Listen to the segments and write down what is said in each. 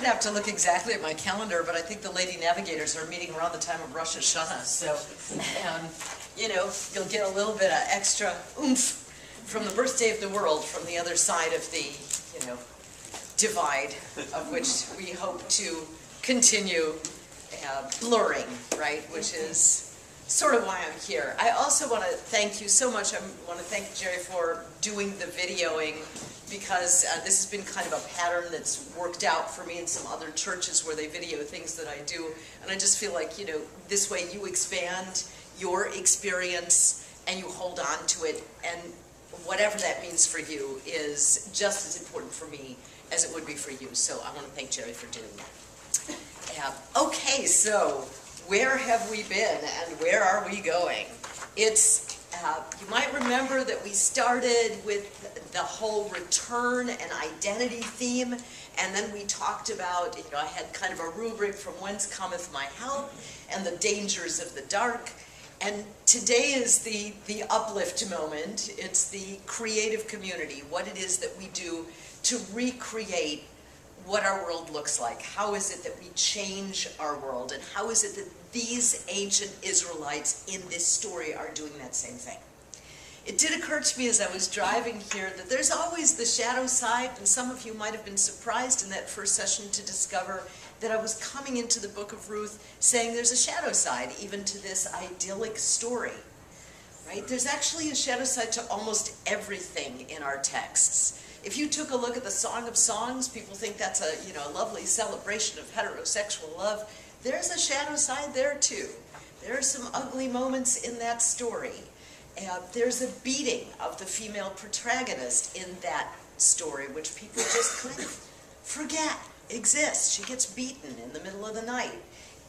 would have to look exactly at my calendar, but I think the Lady Navigators are meeting around the time of Rosh Hashanah, so, you know, you'll get a little bit of extra oomph from the birthday of the world from the other side of the, you know, divide, of which we hope to continue blurring, right, which is sort of why I'm here. I also want to thank you so much. I want to thank Jerry for doing the videoing, because this has been kind of a pattern that's worked out for me in some other churches where they video things that I do, and I just feel like, you know, this way you expand your experience and you hold on to it, and whatever that means for you is just as important for me as it would be for you. So I want to thank Jerry for doing that. Okay, so where have we been and where are we going? It's you might remember that we started with the whole return and identity theme, and then we talked about, you know, I had kind of a rubric from whence cometh my help and the dangers of the dark. And today is the uplift moment. It's the creative community, what it is that we do to recreate what our world looks like. How is it that we change our world, and how is it that these ancient Israelites in this story are doing that same thing? It did occur to me as I was driving here that there's always the shadow side, and some of you might have been surprised in that first session to discover that I was coming into the book of Ruth saying there's a shadow side even to this idyllic story, right? There's actually a shadow side to almost everything in our texts. If you took a look at the Song of Songs, people think that's a, you know, lovely celebration of heterosexual love. There's a shadow side there too. There are some ugly moments in that story. There's a beating of the female protagonist in that story, which people just kind of forget exists. She gets beaten in the middle of the night,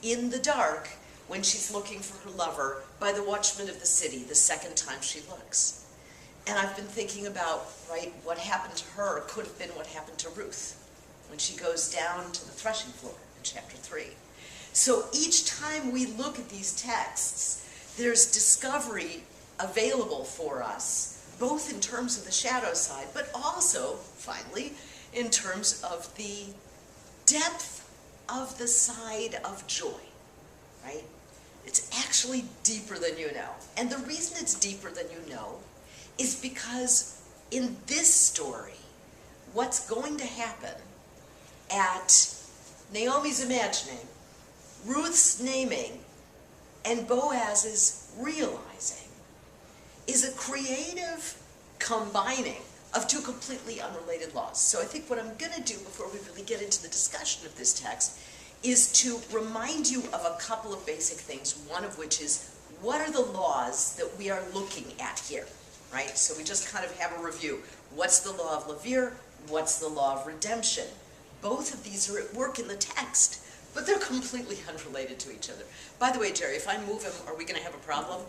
in the dark, when she's looking for her lover by the watchman of the city the second time she looks. And I've been thinking about, right, what happened to her could have been what happened to Ruth when she goes down to the threshing floor in chapter 3. So each time we look at these texts, there's discovery available for us, both in terms of the shadow side, but also, finally, in terms of the depth of the side of joy, right? It's actually deeper than you know. And the reason it's deeper than you know is because in this story, what's going to happen at Naomi's imagining, Ruth's naming, and Boaz's realizing is a creative combining of two completely unrelated laws. So I think what I'm going to do before we really get into the discussion of this text is to remind you of a couple of basic things, one of which is, what are the laws that we are looking at here, right? So we just kind of have a review. What's the law of Levir? What's the law of redemption? Both of these are at work in the text, but they're completely unrelated to each other. By the way, Jerry, if I move him, are we going to have a problem?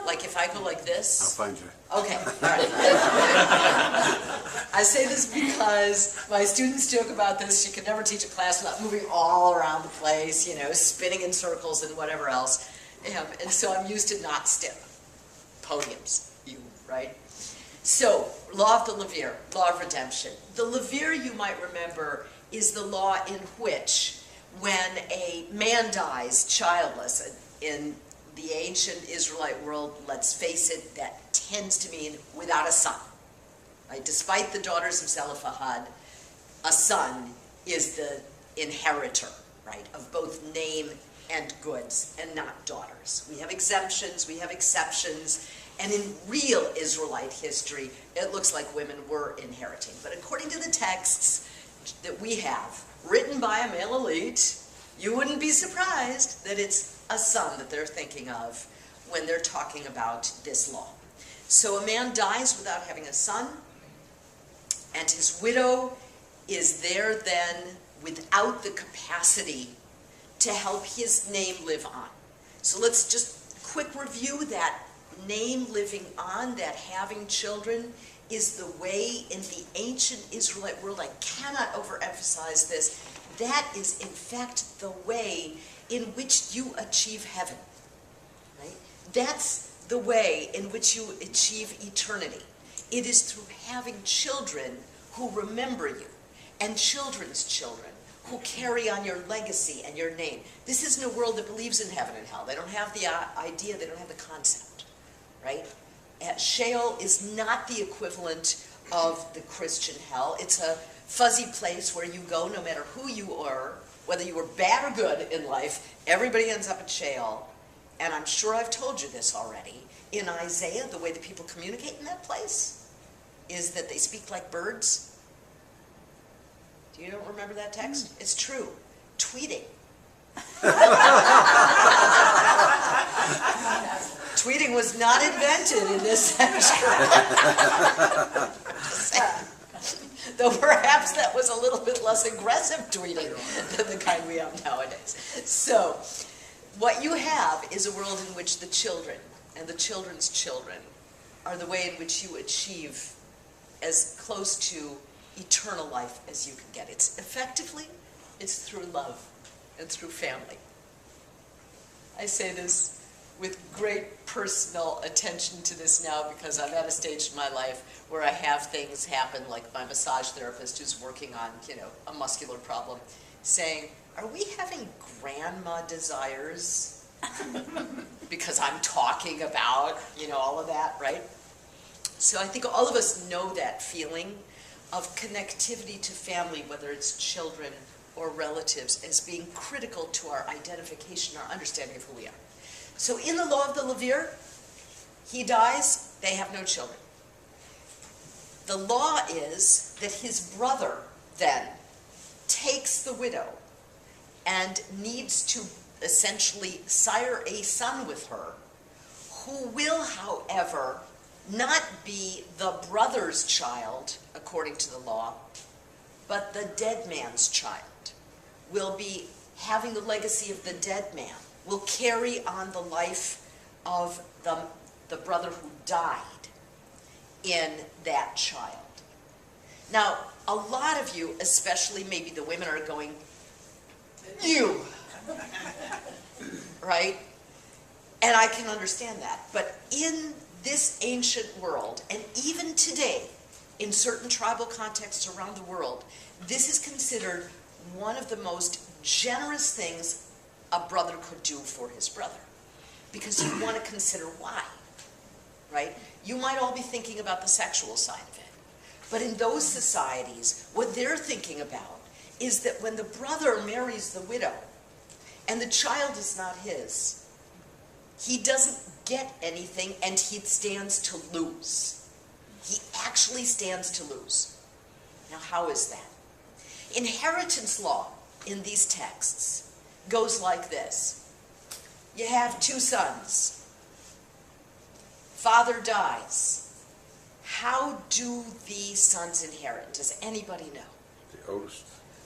Like if I go like this? I'll find you. Okay, all right. I say this because my students joke about this. You can never teach a class without moving all around the place, you know, spinning in circles and whatever else. And so I'm used to not stiff podiums, right? So, law of the Levir, law of redemption. The Levir, you might remember, is the law in which when a man dies childless in the ancient Israelite world, let's face it, that tends to mean without a son. Right? Despite the daughters of Zelophehad, a son is the inheritor, right, of both name and goods, and not daughters. We have exemptions, we have exceptions, and in real Israelite history, it looks like women were inheriting. But according to the texts that we have, written by a male elite, you wouldn't be surprised that it's a son that they're thinking of when they're talking about this law. So a man dies without having a son, and his widow is there then without the capacity to help his name live on. So let's just quick review that name living on, that having children, is the way in the ancient Israelite world. I cannot overemphasize this. That is, in fact, the way in which you achieve heaven, right? That's the way in which you achieve eternity. It is through having children who remember you, and children's children who carry on your legacy and your name. This isn't a world that believes in heaven and hell. They don't have the idea, they don't have the concept, right? Sheol is not the equivalent of the Christian hell. It's a fuzzy place where you go no matter who you are, whether you were bad or good in life, everybody ends up at Sheol. And I'm sure I've told you this already. In Isaiah, the way that people communicate in that place is that they speak like birds. Do you don't remember that text? It's true. Tweeting. Tweeting was not invented in this century. Though perhaps that was a little bit less aggressive tweeting than the kind we have nowadays. So, what you have is a world in which the children and the children's children are the way in which you achieve as close to eternal life as you can get. It's through love and through family. I say this with great personal attention to this now because I'm at a stage in my life where I have things happen, like my massage therapist who's working on, a muscular problem, saying, "Are we having grandma desires?" Because I'm talking about, all of that, right? So I think all of us know that feeling of connectivity to family, whether it's children or relatives, as being critical to our identification, our understanding of who we are. So in the law of the Levir, he dies, they have no children. The law is that his brother then takes the widow and needs to essentially sire a son with her, who will, however, not be the brother's child, according to the law, but the dead man's child, will be having the legacy of the dead man, will carry on the life of the brother who died in that child. Now, a lot of you, especially maybe the women, are going, "You," right? And I can understand that. But in this ancient world, and even today, in certain tribal contexts around the world, this is considered one of the most generous things a brother could do for his brother. Because you want to consider why, right? You might all be thinking about the sexual side of it. But in those societies, what they're thinking about is that when the brother marries the widow, and the child is not his, he doesn't get anything and he stands to lose. He actually stands to lose. Now, how is that? Inheritance law in these texts goes like this. You have two sons. Father dies. How do the sons inherit? Does anybody know? The oldest.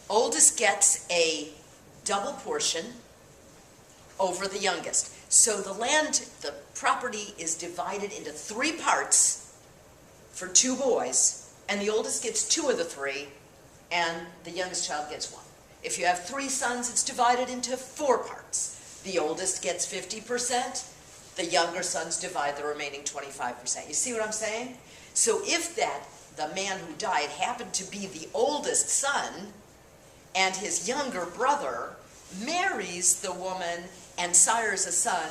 Oldest gets a double portion over the youngest. So the land, the property is divided into 3 parts for 2 boys, and the oldest gets 2 of the 3, and the youngest child gets 1. If you have 3 sons, it's divided into 4 parts. The oldest gets 50%, the younger sons divide the remaining 25%. You see what I'm saying? So if the man who died happened to be the oldest son, and his younger brother marries the woman and sires a son,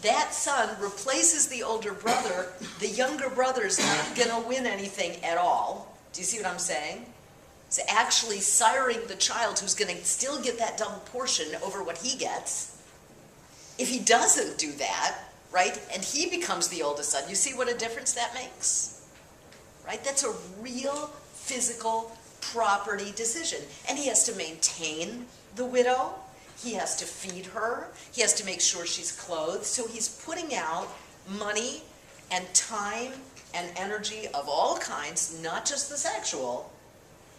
that son replaces the older brother. The younger brother's not going to win anything at all. Do you see what I'm saying? It's actually siring the child who's going to still get that double portion over what he gets. If he doesn't do that, right, and he becomes the oldest son, you see what a difference that makes? Right? That's a real physical property decision. And he has to maintain the widow. He has to feed her. He has to make sure she's clothed. So he's putting out money and time and energy of all kinds, not just the sexual,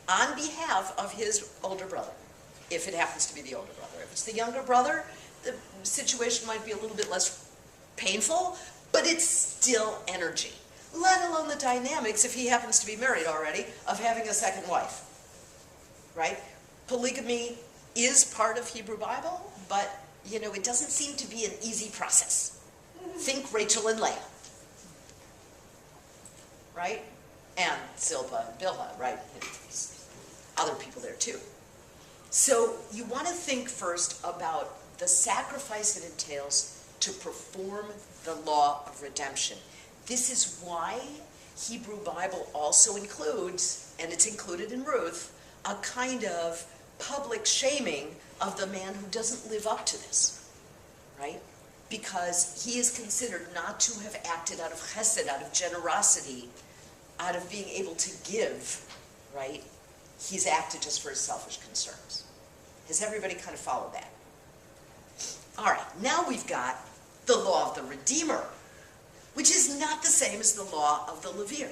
on behalf of his older brother, if it happens to be the older brother. If it's the younger brother, the situation might be a little bit less painful, but it's still energy. Let alone the dynamics, if he happens to be married already, of having a second wife, right? Polygamy is part of Hebrew Bible, but, it doesn't seem to be an easy process. Think Rachel and Leah, right? And Zilpah and Bilhah, right? Other people there too. So you want to think first about the sacrifice it entails to perform the law of redemption. This is why Hebrew Bible also includes, and it's included in Ruth, a kind of public shaming of the man who doesn't live up to this, right? Because he is considered not to have acted out of chesed, out of generosity, out of being able to give, right? He's acted just for his selfish concerns. Has everybody kind of followed that? All right, now we've got the law of the Redeemer, which is not the same as the law of the Levir.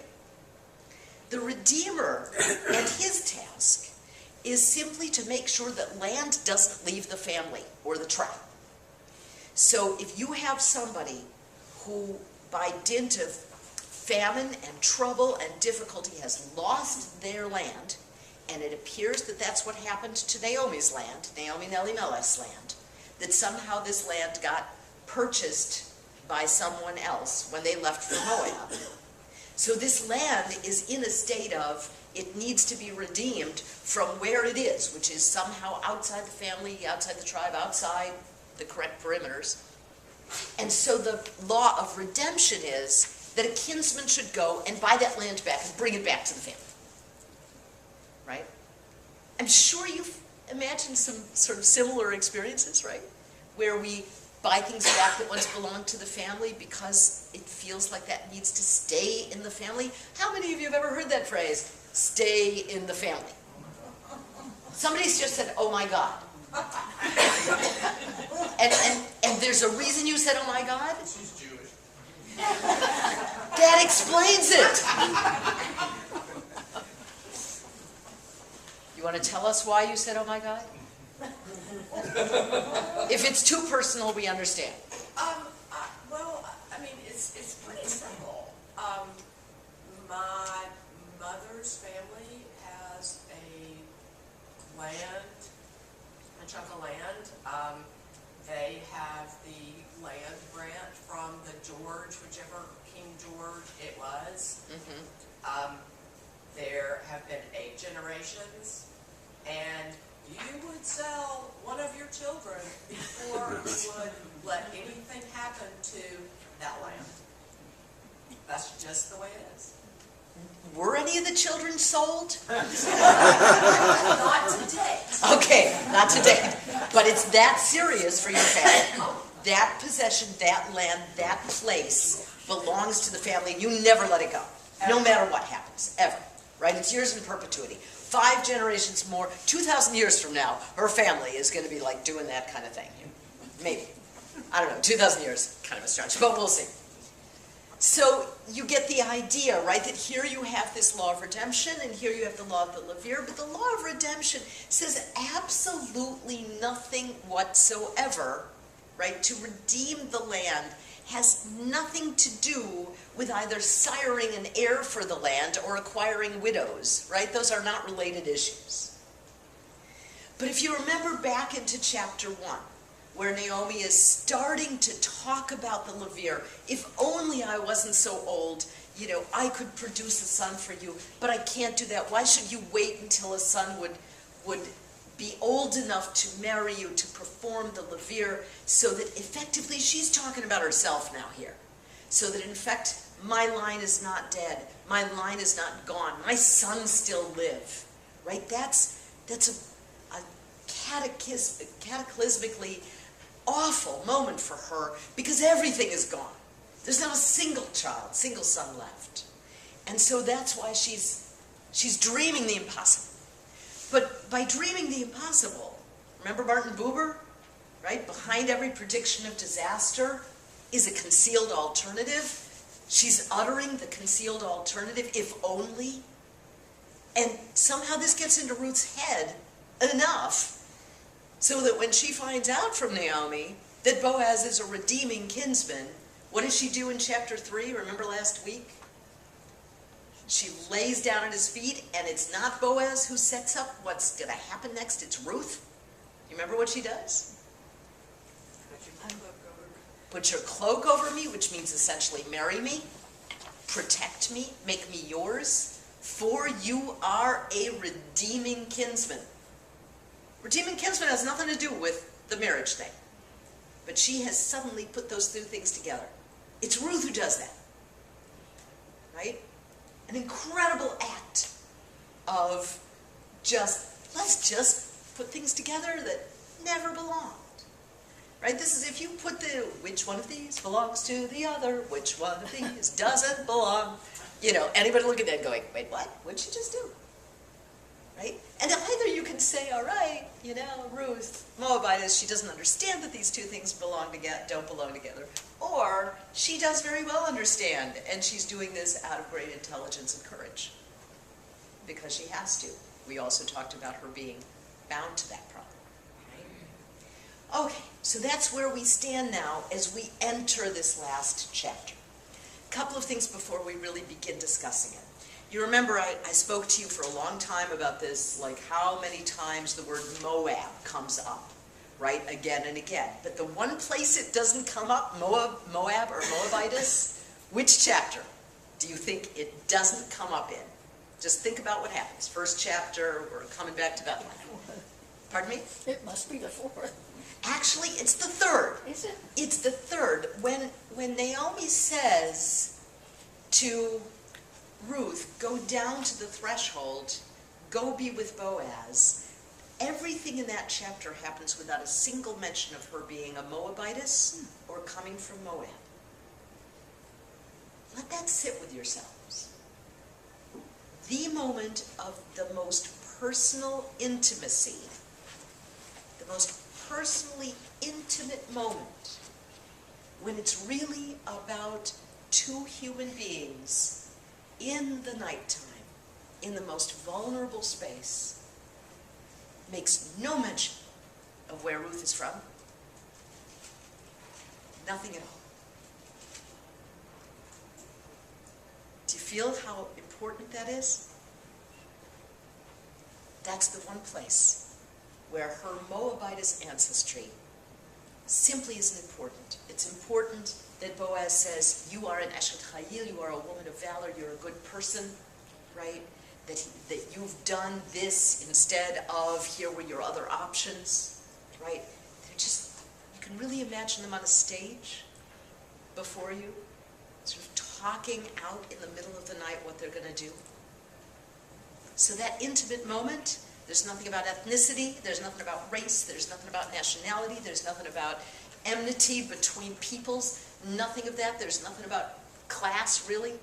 The Redeemer and his task is simply to make sure that land doesn't leave the family or the tribe. So if you have somebody who, by dint of famine and trouble and difficulty, has lost their land, and it appears that that's what happened to Naomi's land, Naomi and Elimelech's land, that somehow this land got purchased by someone else when they left for Moab. So this land is in a state of, it needs to be redeemed from where it is, which is somehow outside the family, outside the tribe, outside the correct perimeters. And so the law of redemption is that a kinsman should go and buy that land back and bring it back to the family. Right? I'm sure you've imagined some sort of similar experiences, right? Where we buy things back that once belonged to the family because it feels like that needs to stay in the family. How many of you have ever heard that phrase, stay in the family? Somebody's just said, oh my God. and there's a reason you said, oh my God? She's Jewish. That explains it. You want to tell us why you said, oh my God? If it's too personal, we understand. Well, I mean, it's pretty simple. My mother's family has a chunk of land. They have the land grant from the George, whichever King George it was. Mm-hmm. There have been 8 generations, and you would sell one of your children before you would let anything happen to that land. That's just the way it is. Were any of the children sold? Not today. Okay, not today. But it's that serious for your family. That possession, that land, that place belongs to the family, and you never let it go. No matter what happens, ever. Right? It's yours in perpetuity. 5 generations more, 2,000 years from now, her family is going to be like doing that kind of thing. Maybe. I don't know, 2,000 years, kind of a stretch, but we'll see. So you get the idea, right, that here you have this law of redemption, and here you have the law of the Levir, but the law of redemption says absolutely nothing whatsoever, right, to redeem the land has nothing to do with either siring an heir for the land or acquiring widows, right? Those are not related issues. But if you remember back into chapter 1, where Naomi is starting to talk about the Levir, if only I wasn't so old, you know, I could produce a son for you, but I can't do that. Why should you wait until a son would be old enough to marry you, to perform the Levir, so that effectively she's talking about herself now here. So that in fact, my line is not dead. My line is not gone. My sons still live, right? That's a cataclysmically awful moment for her because everything is gone. There's not a single child, single son left. And so that's why she's dreaming the impossible. But by dreaming the impossible, remember Martin Buber, right? Behind every prediction of disaster is a concealed alternative. She's uttering the concealed alternative, if only. And somehow this gets into Ruth's head enough so that when she finds out from Naomi that Boaz is a redeeming kinsman, what does she do in chapter 3? Remember last week? She lays down at his feet, and it's not Boaz who sets up what's going to happen next. It's Ruth. You remember what she does? Put your cloak over me, which means essentially marry me, protect me, make me yours, for you are a redeeming kinsman. Redeeming kinsman has nothing to do with the marriage thing. But she has suddenly put those two things together. It's Ruth who does that. Right? An incredible act of let's just put things together that never belonged. Right? This is if you put which one of these belongs to the other, which one of these doesn't belong. You know, anybody look at that going, wait, what? What'd she just do? Right? And either you can say, all right, you know, Ruth, Moabitess, she doesn't understand that these two things don't belong together. Or she does very well understand, and she's doing this out of great intelligence and courage. Because she has to. We also talked about her being bound to that problem. Right? Okay, so that's where we stand now as we enter this last chapter. A couple of things before we really begin discussing it. You remember I spoke to you for a long time about this, like how many times the word Moab comes up, right, again and again. But the one place it doesn't come up, Moab or Moabitess, which chapter do you think it doesn't come up in? Just think about what happens. First chapter, we're coming back to Bethlehem. Pardon me? It must be the fourth. Actually, it's the third. Is it? It's the third. When Naomi says to Ruth, go down to the threshold, go be with Boaz, everything in that chapter happens without a single mention of her being a Moabitess or coming from Moab. Let that sit with yourselves. The moment of the most personal intimacy, the most personally intimate moment, when it's really about two human beings in the nighttime, in the most vulnerable space, makes no mention of where Ruth is from. Nothing at all. Do you feel how important that is? That's the one place where her Moabitess ancestry simply isn't important. It's important that Boaz says, you are an Eshet Chayil, you are a woman of valor, you're a good person, right? That you've done this instead of here were your other options, right? They're just, you can really imagine them on a stage before you, sort of talking out in the middle of the night what they're going to do. So that intimate moment, there's nothing about ethnicity, there's nothing about race, there's nothing about nationality, there's nothing about enmity between peoples, nothing of that. There's nothing about class, really.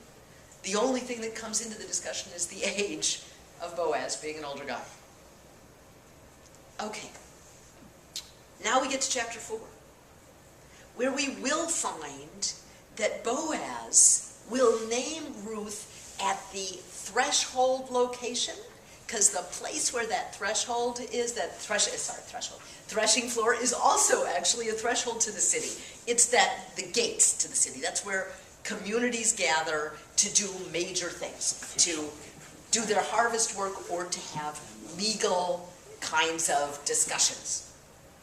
The only thing that comes into the discussion is the age of Boaz being an older guy. Okay. Now we get to chapter 4, where we will find that Boaz will name Ruth at the threshold location, because the place where that threshold is, threshing floor is also actually a threshold to the city. It's the gates to the city. That's where communities gather to do major things, to do their harvest work or to have legal kinds of discussions.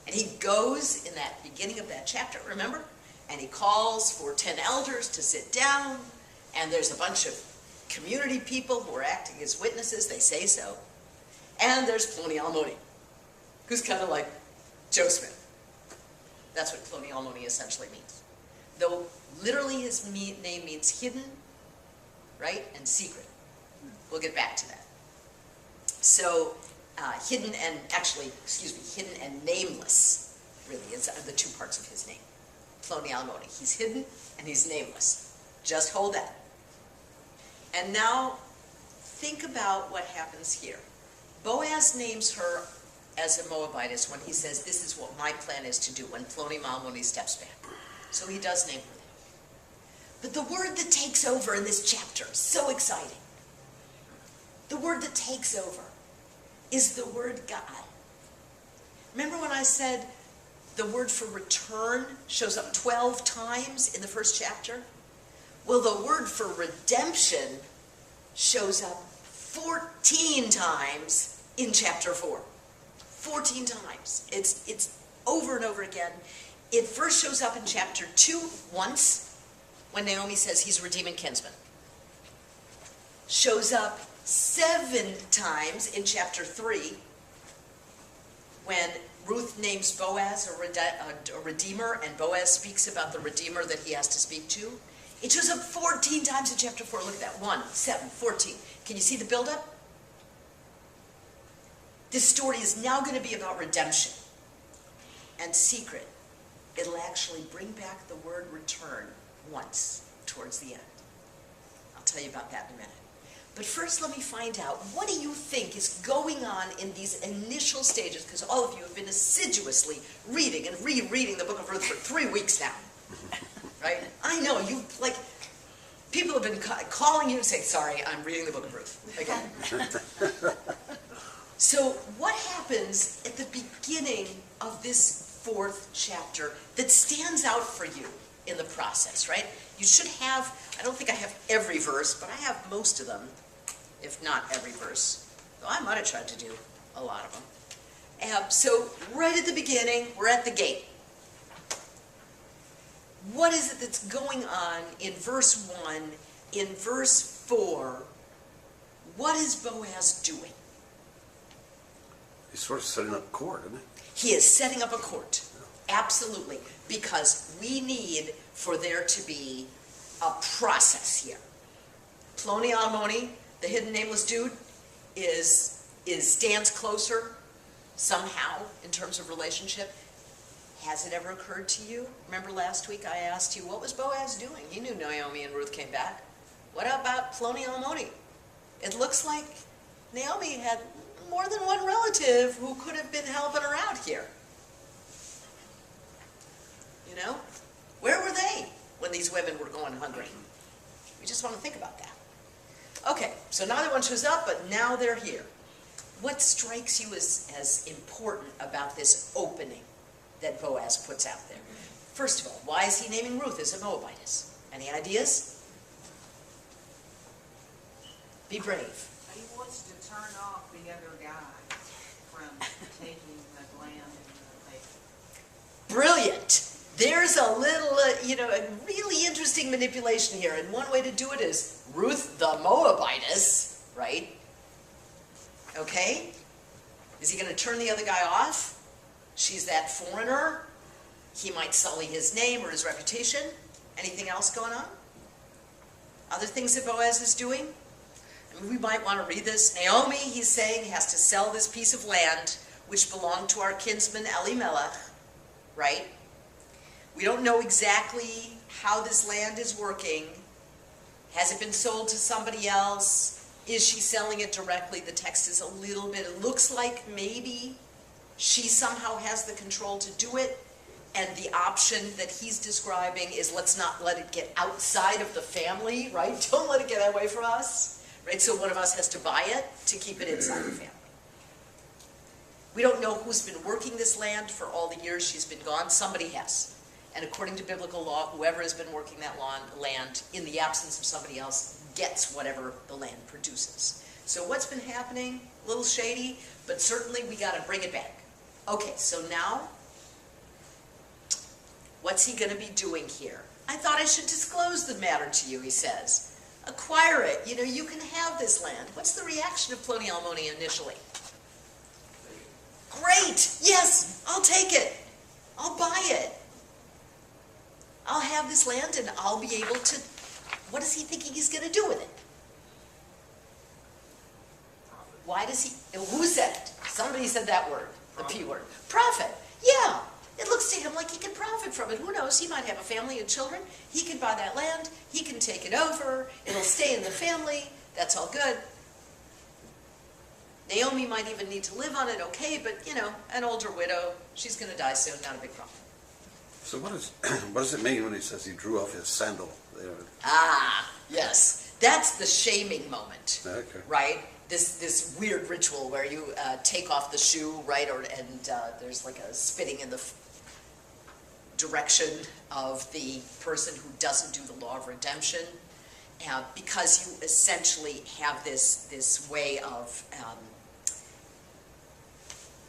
And he goes in that beginning of that chapter, remember? And he calls for 10 elders to sit down, and there's a bunch of community people who are acting as witnesses, they say so. And there's Ploni Almoni, who's kind of like Joe Smith. That's what Ploni Almoni essentially means. Though literally his name means hidden, right, and secret. We'll get back to that. So hidden and nameless, really, is the two parts of his name. Ploni Almoni. He's hidden and he's nameless. Just hold that. And now think about what happens here. Boaz names her as a Moabitess when he says, this is what my plan is to do, when Ploni Almoni steps back. So he does name her that. But the word that takes over in this chapter is so exciting. The word that takes over is the word God. Remember when I said the word for return shows up 12 times in the first chapter? Well, the word for redemption shows up 14 times in chapter 4. 14 times. It's over and over again. It first shows up in chapter 2 once, when Naomi says he's redeeming kinsman. Shows up 7 times in chapter 3. when Ruth names Boaz a redeemer, and Boaz speaks about the redeemer that he has to speak to. It shows up 14 times in chapter 4. Look at that. 1, 7, 14. Can you see the buildup? This story is now going to be about redemption and secret. It'll actually bring back the word return once towards the end. I'll tell you about that in a minute. But first, let me find out, what do you think is going on in these initial stages? Because all of you have been assiduously reading and rereading the book of Ruth for 3 weeks now. Right? I know, people have been calling you and saying, sorry, I'm reading the book of Ruth again. So what happens at the beginning of this 4th chapter that stands out for you in the process, right? You should have, I don't think I have every verse, but I have most of them, if not every verse. Though I might have tried to do a lot of them. So right at the beginning, we're at the gate. What is it that's going on in verse 1, in verse 4? What is Boaz doing? He's sort of setting up court, isn't he? He is setting up a court. Absolutely. Because we need for there to be a process here. Ploni Almoni, the hidden nameless dude, stands closer somehow in terms of relationship. Has it ever occurred to you? Remember last week I asked you, what was Boaz doing? He knew Naomi and Ruth came back. What about Ploni Almoni? It looks like Naomi had more than one relative who could have been helping her out here. You know? Where were they when these women were going hungry? We just want to think about that. Okay, so neither one shows up, but now they're here. What strikes you as important about this opening that Boaz puts out there? First of all, why is he naming Ruth as a Moabitess? Any ideas? Be brave. He wants to turn off the other guy from taking the land and the lake. Brilliant. There's a little, a really interesting manipulation here. And one way to do it is Ruth the Moabitess, right? Okay? Is he going to turn the other guy off? She's that foreigner. He might sully his name or his reputation. Anything else going on? Other things that Boaz is doing? I mean, we might want to read this. Naomi, he's saying, has to sell this piece of land which belonged to our kinsman Elimelech, right? We don't know exactly how this land is working. Has it been sold to somebody else? Is she selling it directly? The text is a little bit, it looks like maybe she somehow has the control to do it, and the option that he's describing is let's not let it get outside of the family, right? Don't let it get away from us, right? So one of us has to buy it to keep it inside the family. We don't know who's been working this land for all the years she's been gone. Somebody has. And according to biblical law, whoever has been working that land in the absence of somebody else gets whatever the land produces. So what's been happening? A little shady, but certainly we got to bring it back. Okay, so now, what's he going to be doing here? I thought I should disclose the matter to you, he says. Acquire it. You can have this land. What's the reaction of Ploni Almoni initially? Great! Yes, I'll take it. I'll buy it. I'll have this land and I'll be able to... What is he thinking he's going to do with it? Why does he... Who said it? Somebody said that word, the P word. Profit. Yeah. It looks to him like he can profit from it. Who knows? He might have a family and children. He can buy that land. He can take it over. It'll stay in the family. That's all good. Naomi might even need to live on it, okay, but, an older widow, she's going to die soon, not a big problem. So what does it mean when he says he drew off his sandal? Ah, yes. That's the shaming moment, Okay. right? This weird ritual where you take off the shoe, right, and there's like a spitting in the direction of the person who doesn't do the law of redemption, because you essentially have this way of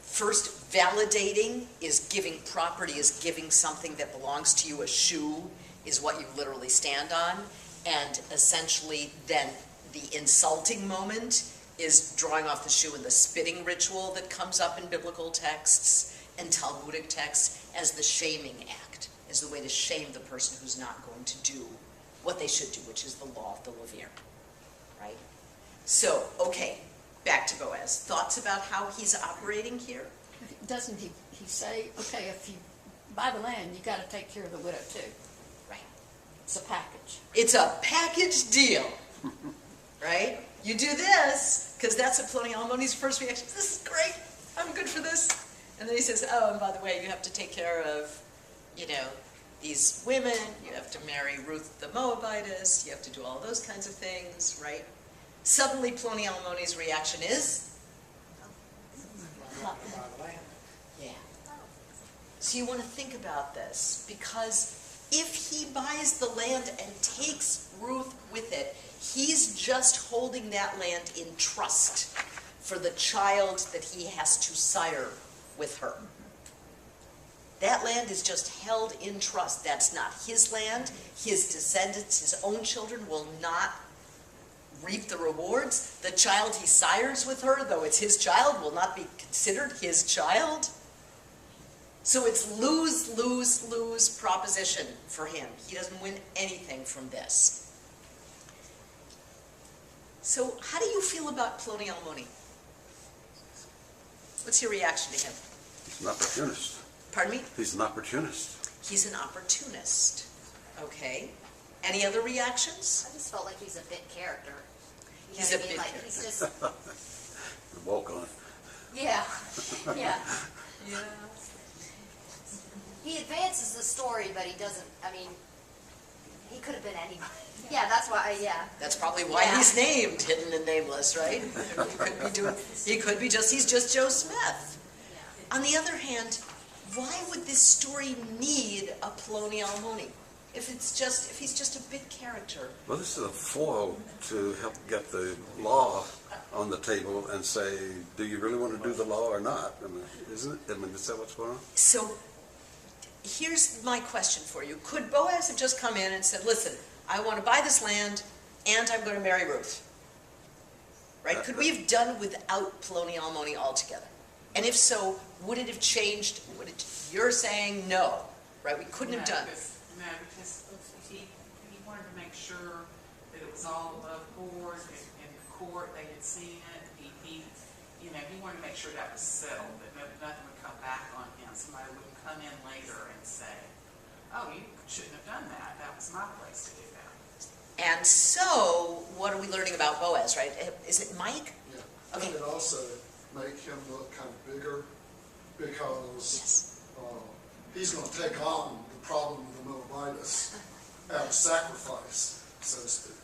first validating is giving property, is giving something that belongs to you. A shoe is what you literally stand on, and essentially then the insulting moment is drawing off the shoe in the spitting ritual that comes up in biblical texts and Talmudic texts as the shaming act, as the way to shame the person who's not going to do what they should do, which is the law of the Levir, right? So, okay, back to Boaz. Thoughts about how he's operating here? Doesn't he say, okay, if you buy the land, you got to take care of the widow too? Right. It's a package. It's a package deal, right? You do this, because that's what Pliny Almoni's first reaction. This is great. I'm good for this. And then he says, oh, and by the way, you have to take care of, you know, these women. You have to marry Ruth the Moabitess. You have to do all those kinds of things, right? Suddenly, Pliny Almoni's reaction is? Yeah. So you want to think about this, because if he buys the land and takes Ruth with it, he's just holding that land in trust for the child that he has to sire with her. That land is just held in trust. That's not his land. His descendants, his own children, will not reap the rewards. The child he sires with her, though it's his child, will not be considered his child. So it's lose, lose, lose proposition for him. He doesn't win anything from this. So how do you feel about Pliny Almoni? What's your reaction to him? He's an opportunist. Pardon me? He's an opportunist. He's an opportunist. Okay. Any other reactions? I just felt like he's a bit character. You He's know a what I mean? bit Like, character. he's just, Walk on. yeah, yeah. Yeah. He advances the story, but he doesn't, I mean, he could have been anybody. Yeah, that's why, yeah. That's probably why Yeah. he's named Hidden and Nameless, right? He could be just, he's just Joe Smith. On the other hand, why would this story need a Pliny Almoni? If he's just a bit character. Well, this is a foil to help get the law on the table and say, do you really want to do the law or not? I mean, isn't it? I mean, is that what's going on? So here's my question for you. Could Boaz have just come in and said, listen, I want to buy this land and I'm going to marry Ruth? Right? Could we have done without Pliny Almoni altogether? And if so, would it have changed? You're saying no, right? We couldn't have done it. No, because he wanted to make sure that it was all above board, in court, they had seen it, he wanted to make sure that was settled, that nothing would come back on him, somebody wouldn't come in later and say, oh, you shouldn't have done that, that was my place to do that. And so, what are we learning about Boaz, right? Is it Mike? Yeah, Okay. and it also make him look kind of bigger, because Yes. he's going to take on the problem of the Moabites at a sacrifice, so to speak.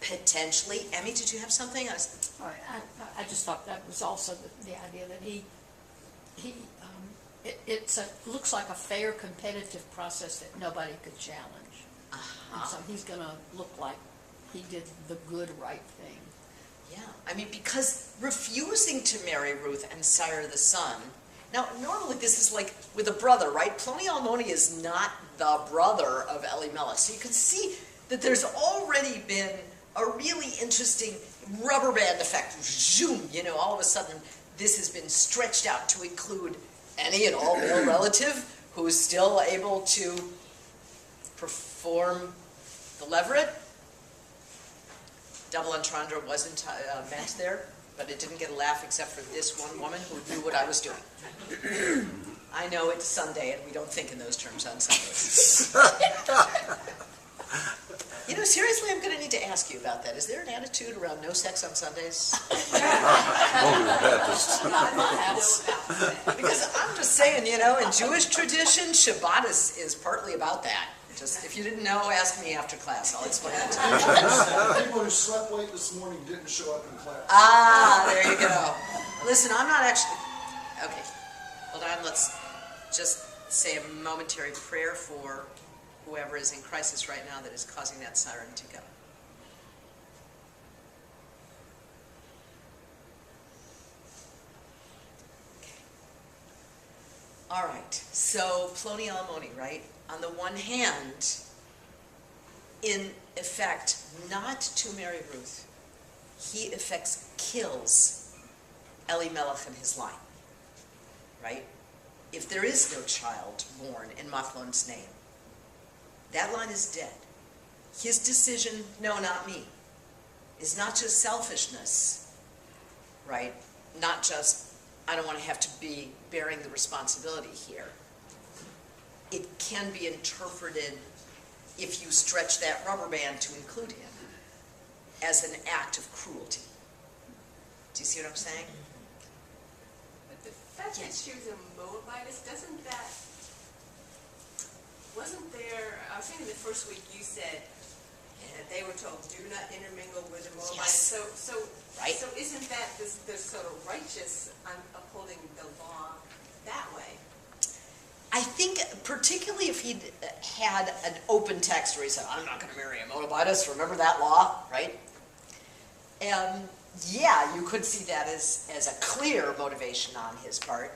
Potentially. Emmy, did you have something? All right, I just thought that was also the idea that looks like a fair competitive process that nobody could challenge. And so he's going to look like he did the good, right thing. Yeah, I mean, because refusing to marry Ruth and sire the son. Now, normally this is like with a brother, right? Pliny Almoni is not the brother of Elimelech. So you can see that there's already been a really interesting rubber band effect. Zoom, all of a sudden this has been stretched out to include any and all male relative who's still able to perform the leveret. Double entendre wasn't meant there, but it didn't get a laugh except for this one woman who knew what I was doing. I know it's Sunday and we don't think in those terms on Sundays. Seriously, I'm going to need to ask you about that. Is there an attitude around no sex on Sundays? Only the Baptist. Not in my house. Because I'm just saying, in Jewish tradition, Shabbat is partly about that. Just, if you didn't know, ask me after class. I'll explain it to you. People who slept late this morning didn't show up in class. Ah, there you go. Listen, I'm not actually... Okay, hold on. Let's just say a momentary prayer for whoever is in crisis right now that is causing that siren to go. Okay. All right, so Pliny Almoni, right? On the one hand, in effect, not to marry Ruth, he affects kills Elimelech and his line, right? If there is no child born in Machlon's name, that line is dead. His decision, no, not me, is not just selfishness, right? Not just, I don't want to have to be bearing the responsibility here. It can be interpreted, if you stretch that rubber band to include him, as an act of cruelty. Do you see what I'm saying? But the fact that she was a Moabitess, doesn't that, wasn't there, I was thinking the first week you said, they were told, do not intermingle with the Moabites. Yes. So, Right. so isn't that this sort of righteous upholding the law that way? I think particularly if he'd had an open text where he said, I'm not going to marry a Moabitess, remember that law, right? Yeah, you could see that as a clear motivation on his part.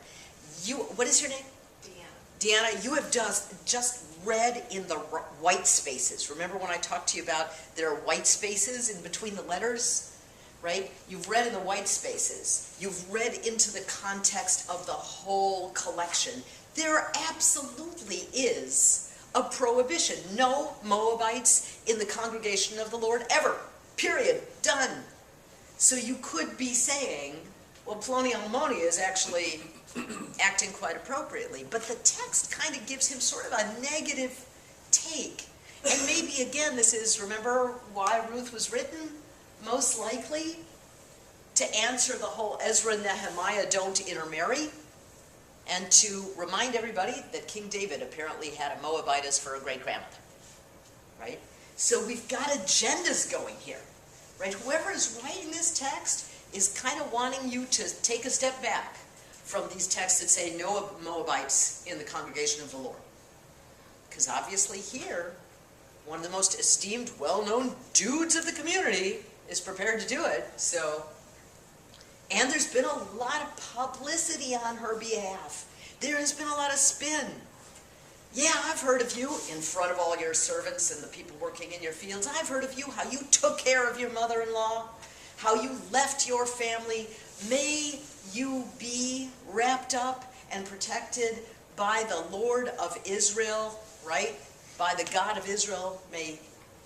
What is your name? Deanna. Deanna, you have just read in the white spaces. Remember when I talked to you about there are white spaces in between the letters, right? You've read in the white spaces. You've read into the context of the whole collection. There absolutely is a prohibition. No Moabites in the congregation of the Lord ever. Period. Done. So you could be saying, well, Ploni Almoni is actually acting quite appropriately. But the text kind of gives him sort of a negative take. And maybe, again, this is, remember why Ruth was written? Most likely to answer the whole Ezra and Nehemiah don't intermarry, and to remind everybody that King David apparently had a Moabitess for a great-grandmother, right? So we've got agendas going here, right? Whoever is writing this text is kind of wanting you to take a step back from these texts that say no Moabites in the congregation of the Lord. Because obviously here, one of the most esteemed, well-known dudes of the community is prepared to do it, so... And there's been a lot of publicity on her behalf. There has been a lot of spin. Yeah, I've heard of you in front of all your servants and the people working in your fields. I've heard of you, how you took care of your mother-in-law, how you left your family. May you be wrapped up and protected by the Lord of Israel, right? By the God of Israel. May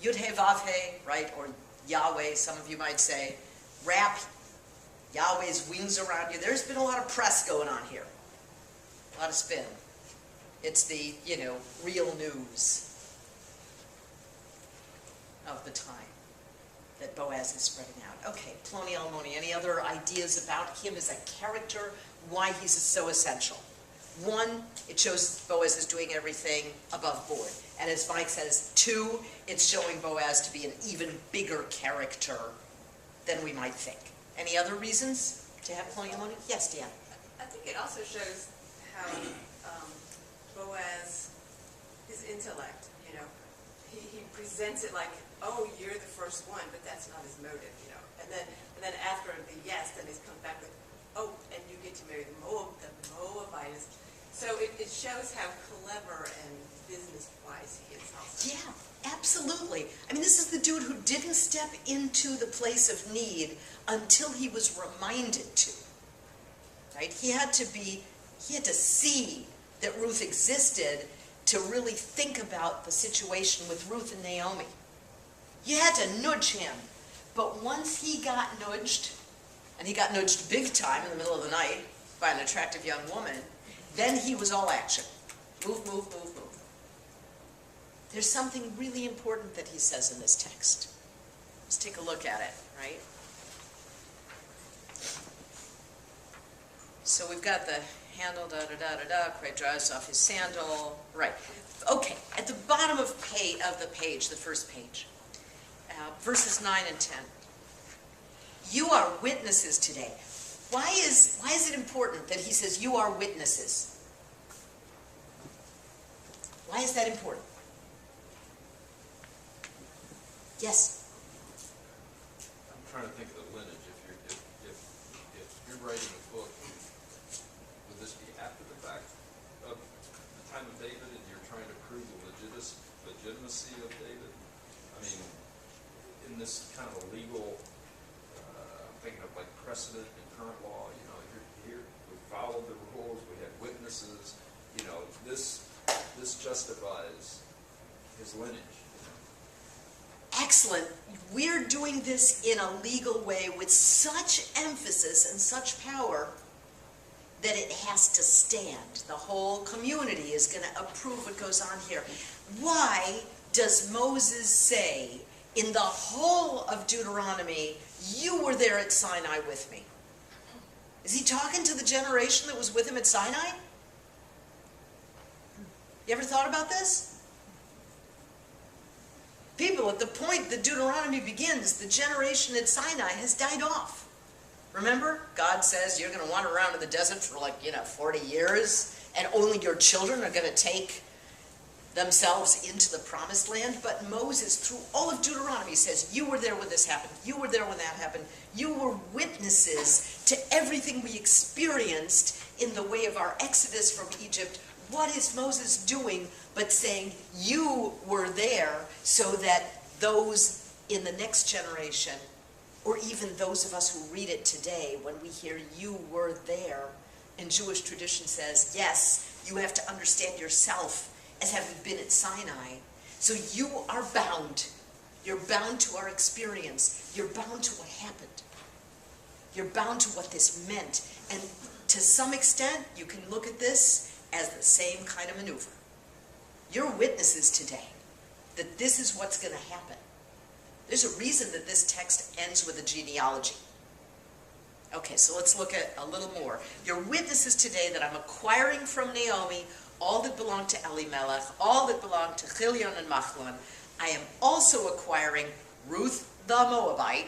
Yud-He-Vav-He, right? Or Yahweh, some of you might say, wrap Yahweh's wings around you. There's been a lot of press going on here. A lot of spin. It's the, real news of the time that Boaz is spreading out. Okay, Ploni Almoni, any other ideas about him as a character, why he's so essential? One, it shows Boaz is doing everything above board. And as Mike says, two, it's showing Boaz to be an even bigger character than we might think. Any other reasons to have Ploni Almoni? Yes, Dan. I think it also shows how Boaz, his intellect, he presents it like, oh, you're the first one, but that's not his motive, And then after the yes, then he's come back with, oh, and you get to marry the Moabitess. So it shows how clever and business-wise he is also. Yeah, absolutely. I mean, this is the dude who didn't step into the place of need until he was reminded to, right? He had to see that Ruth existed to really think about the situation with Ruth and Naomi. You had to nudge him. But once he got nudged, and he got nudged big time in the middle of the night by an attractive young woman, then he was all action. Move, move, move, move. There's something really important that he says in this text. Let's take a look at it, right? So we've got the handle, da-da-da-da-da, Craig drives off his sandal, right. Okay, at the bottom of the page, the first page, verses 9 and 10. You are witnesses today. Why is it important that he says you are witnesses? Why is that important? Yes? I'm trying to think of the lineage. If you're writing a book, would this be after the fact of the time of David and you're trying to prove the legitimacy of David? I mean, in this kind of a legal thinking of like precedent in current law, you know, here, we followed the rules, we had witnesses, you know, this justifies his lineage, you know. Excellent. We're doing this in a legal way with such emphasis and such power that it has to stand. The whole community is going to approve what goes on here. Why does Moses say in the whole of Deuteronomy, you were there at Sinai with me? Is he talking to the generation that was with him at Sinai? You ever thought about this? People, at the point that Deuteronomy begins, the generation at Sinai has died off. Remember, God says you're going to wander around in the desert for 40 years, and only your children are going to take themselves into the promised land. But Moses, through all of Deuteronomy, says, you were there when this happened. You were there when that happened. You were witnesses to everything we experienced in the way of our exodus from Egypt. What is Moses doing but saying, you were there, so that those in the next generation, or even those of us who read it today, when we hear you were there, and Jewish tradition says, yes, you have to understand yourself as having been at Sinai. So you are bound. You're bound to our experience. You're bound to what happened. You're bound to what this meant. And to some extent, you can look at this as the same kind of maneuver. You're witnesses today that this is what's going to happen. There's a reason that this text ends with a genealogy. Okay, so let's look at a little more. You're witnesses today that I'm acquiring from Naomi all that belonged to Elimelech, all that belonged to Chilion and Machlon. I am also acquiring Ruth the Moabite,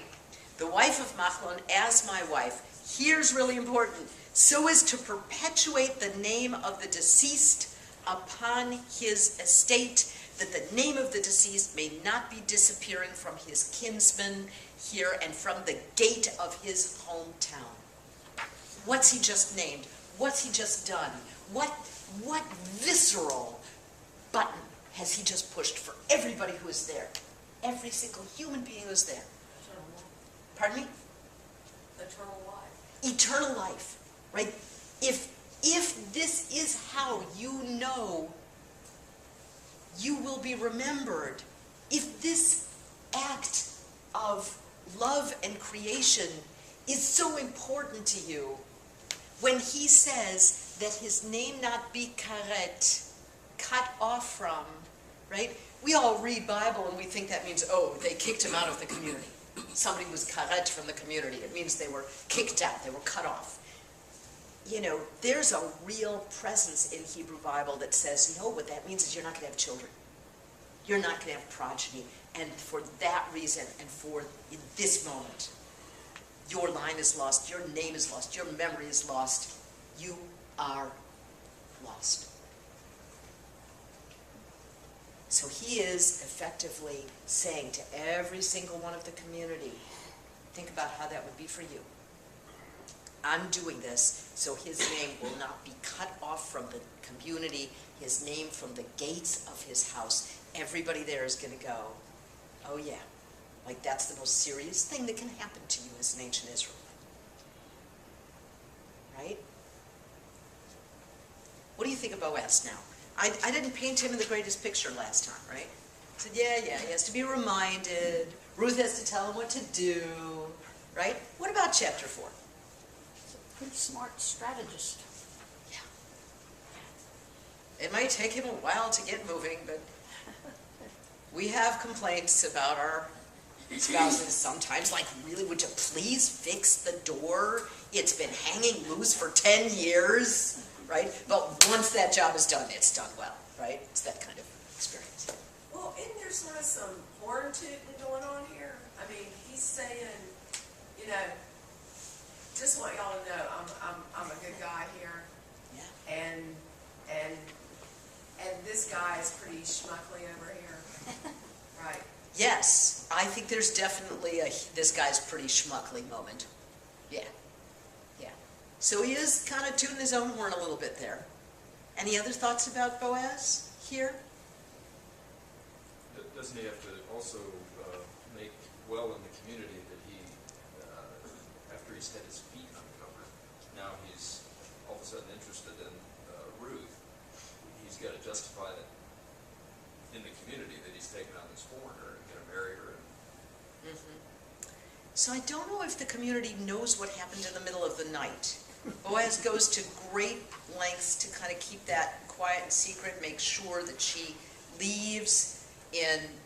the wife of Machlon, as my wife. Here's really important. So as to perpetuate the name of the deceased upon his estate, that the name of the deceased may not be disappearing from his kinsmen here and from the gate of his hometown. What's he just named? What's he just done? What visceral button has he just pushed for everybody who is there? Every single human being who is there. Pardon me? Eternal life. Eternal life, right? If this is how you know you will be remembered, if this act of love and creation is so important to you, when he says that his name not be karet, cut off from, right? We all read Bible and we think that means, oh, they kicked him out of the community. Somebody was karet from the community. It means they were kicked out, they were cut off. You know, there's a real presence in Hebrew Bible that says, no, what that means is you're not going to have children. You're not going to have progeny. And for that reason, and for in this moment, your line is lost, your name is lost, your memory is lost. You are lost. So he is effectively saying to every single one of the community, think about how that would be for you. I'm doing this so his name will not be cut off from the community, his name from the gates of his house. Everybody there is going to go, oh yeah, like that's the most serious thing that can happen to you as an ancient Israelite. Right? What do you think of Boaz now? I didn't paint him in the greatest picture last time, right? I said, yeah, he has to be reminded. Ruth has to tell him what to do, right? What about chapter 4? He's a pretty smart strategist. Yeah. It might take him a while to get moving, but we have complaints about our spouses sometimes, like, really, would you please fix the door? It's been hanging loose for 10 years, right? But once that job is done, it's done well, right? It's that kind of experience. Well, isn't there sort of some horn tooting going on here? I mean, he's saying, you know, just want y'all to know, I'm a good guy here, Yeah. and this guy is pretty schmuckly over here, right? Yes, I think there's definitely a this guy's pretty schmuckly moment. Yeah. Yeah. So he is kind of tooting his own horn a little bit there. Any other thoughts about Boaz here? Doesn't he have to also make well in the community that he, priest had his feet uncovered. Now he's all of a sudden interested in Ruth. He's got to justify that in the community that he's taken on this foreigner and going to marry her. So I don't know if the community knows what happened in the middle of the night. Boaz goes to great lengths to kind of keep that quiet and secret, make sure that she leaves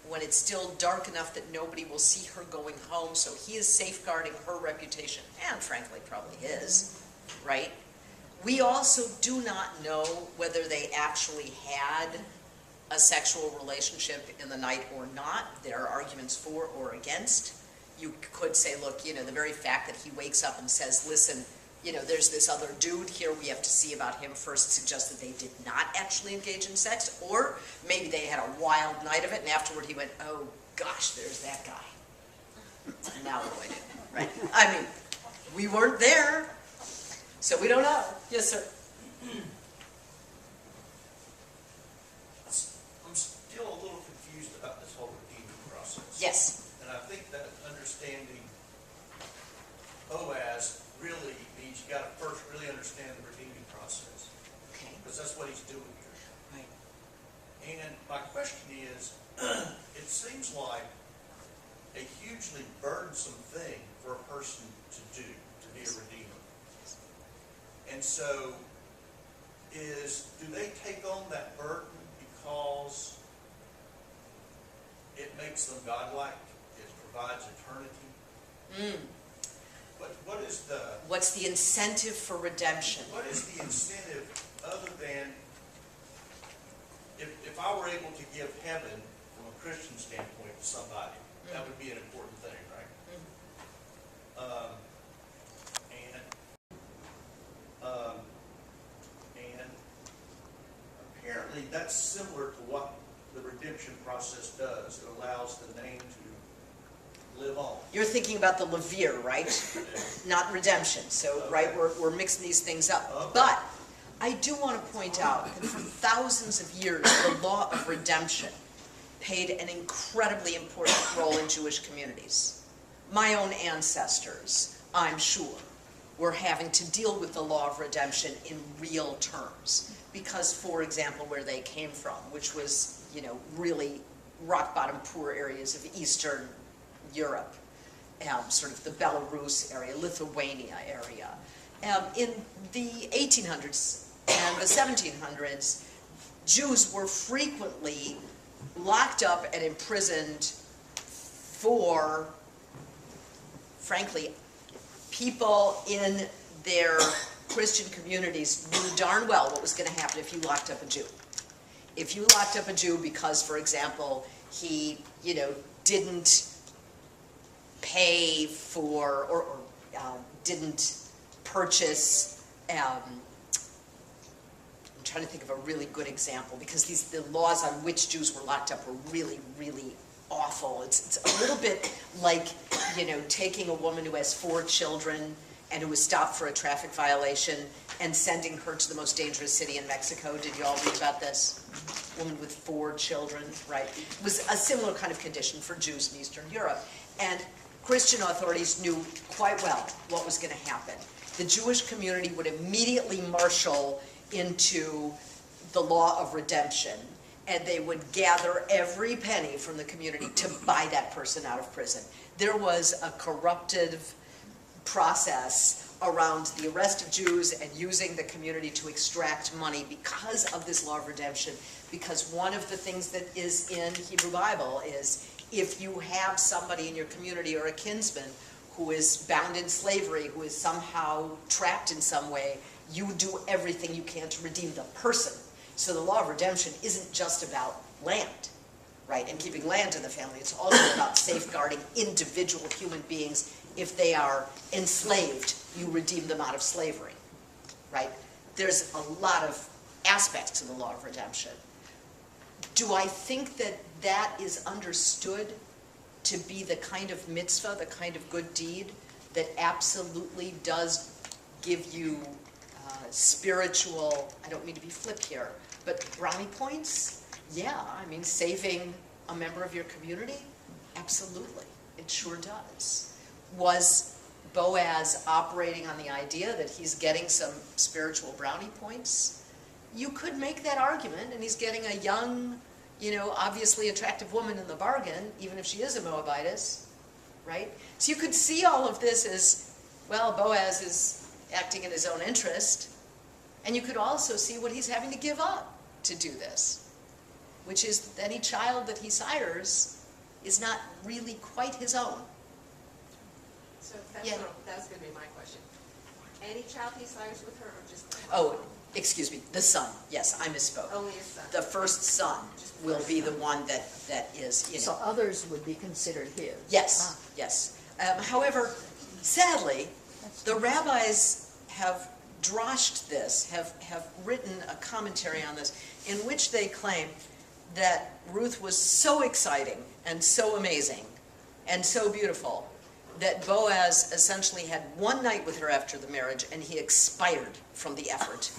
when it's still dark enough that nobody will see her going home. So he is safeguarding her reputation, and frankly probably his, right? We also do not know whether they actually had a sexual relationship in the night or not. There are arguments for or against. You could say, look, the very fact that he wakes up and says, listen, there's this other dude here, we have to see about him first, suggests that they did not actually engage in sex, or maybe they had a wild night of it, and afterward he went, oh gosh, there's that guy. Now what do I do, right? I mean, we weren't there, so we don't know. Yes, sir. I'm still a little confused about this whole redeeming process. Yes. And I think that understanding Boaz really means you got to first really understand the redeeming process. Okay. Because that's what he's doing here. Right. And my question is, it seems like a hugely burdensome thing for a person to do, to be a redeemer. And so, do they take on that burden because it makes them godlike? It provides eternity? What is the... What's the incentive for redemption? What is the incentive other than, if I were able to give heaven from a Christian standpoint to somebody, that would be an important thing, right? And apparently that's similar to what the redemption process does. It allows the name to live on. You're thinking about the Levere, right? Not redemption. So, Okay. right, we're mixing these things up. Okay. But I do want to point out that for thousands of years, the law of redemption played an incredibly important role in Jewish communities. My own ancestors, I'm sure, were having to deal with the law of redemption in real terms. Because, for example, where they came from, which was, really rock-bottom poor areas of Eastern Europe, sort of the Belarus area, Lithuania area. In the 1800s and the 1700s, Jews were frequently locked up and imprisoned for, frankly, people in their Christian communities knew darn well what was going to happen if you locked up a Jew. If you locked up a Jew because, for example, he, didn't pay for or didn't purchase, I'm trying to think of a really good example, because the laws on which Jews were locked up were really, really awful. It's a little bit like, taking a woman who has 4 children and who was stopped for a traffic violation and sending her to the most dangerous city in Mexico. Did you all read about this? Woman with 4 children, right? It was a similar kind of condition for Jews in Eastern Europe. And Christian authorities knew quite well what was going to happen. The Jewish community would immediately marshal into the law of redemption, and they would gather every penny from the community to buy that person out of prison. There was a corruptive process around the arrest of Jews and using the community to extract money because of this law of redemption, because one of the things that is in Hebrew Bible is if you have somebody in your community or a kinsman who is bound in slavery, who is somehow trapped in some way, you do everything you can to redeem the person. So the law of redemption isn't just about land, right, and keeping land in the family. It's also about safeguarding individual human beings. If they are enslaved, you redeem them out of slavery, right? There's a lot of aspects to the law of redemption. Do I think that that is understood to be the kind of mitzvah, the kind of good deed that absolutely does give you spiritual, I don't mean to be flip here, but brownie points? Yeah, I mean, saving a member of your community? Absolutely, it sure does. Was Boaz operating on the idea that he's getting some spiritual brownie points, you could make that argument, and he's getting a young, obviously attractive woman in the bargain, even if she is a Moabitess, right? So you could see all of this as, well, Boaz is acting in his own interest, and you could also see what he's having to give up to do this, which is that any child that he sires is not really quite his own. So Yeah. that's gonna be my question. Any child he sires with her, or just? Oh, excuse me, the son. Yes, I misspoke. Only his son? The first son will be the one that is, So others would be considered his. Yes, yes. However, sadly, the rabbis have droshed this, have written a commentary on this, in which they claim that Ruth was so exciting and so amazing and so beautiful that Boaz essentially had one night with her after the marriage, and he expired from the effort.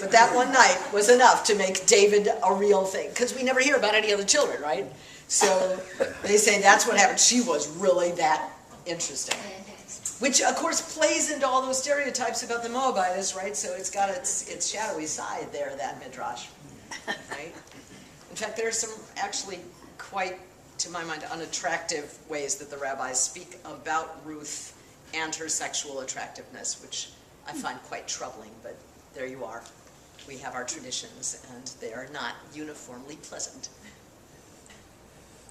But that one night was enough to make David a real thing, because we never hear about any other children, right? So they say that's what happened. She was really that interesting. Which, of course, plays into all those stereotypes about the Moabites, right? So it's got its shadowy side there, that midrash, right? In fact, there are some actually quite, to my mind, unattractive ways that the rabbis speak about Ruth and her sexual attractiveness, which I find quite troubling, but there you are. We have our traditions, and they are not uniformly pleasant.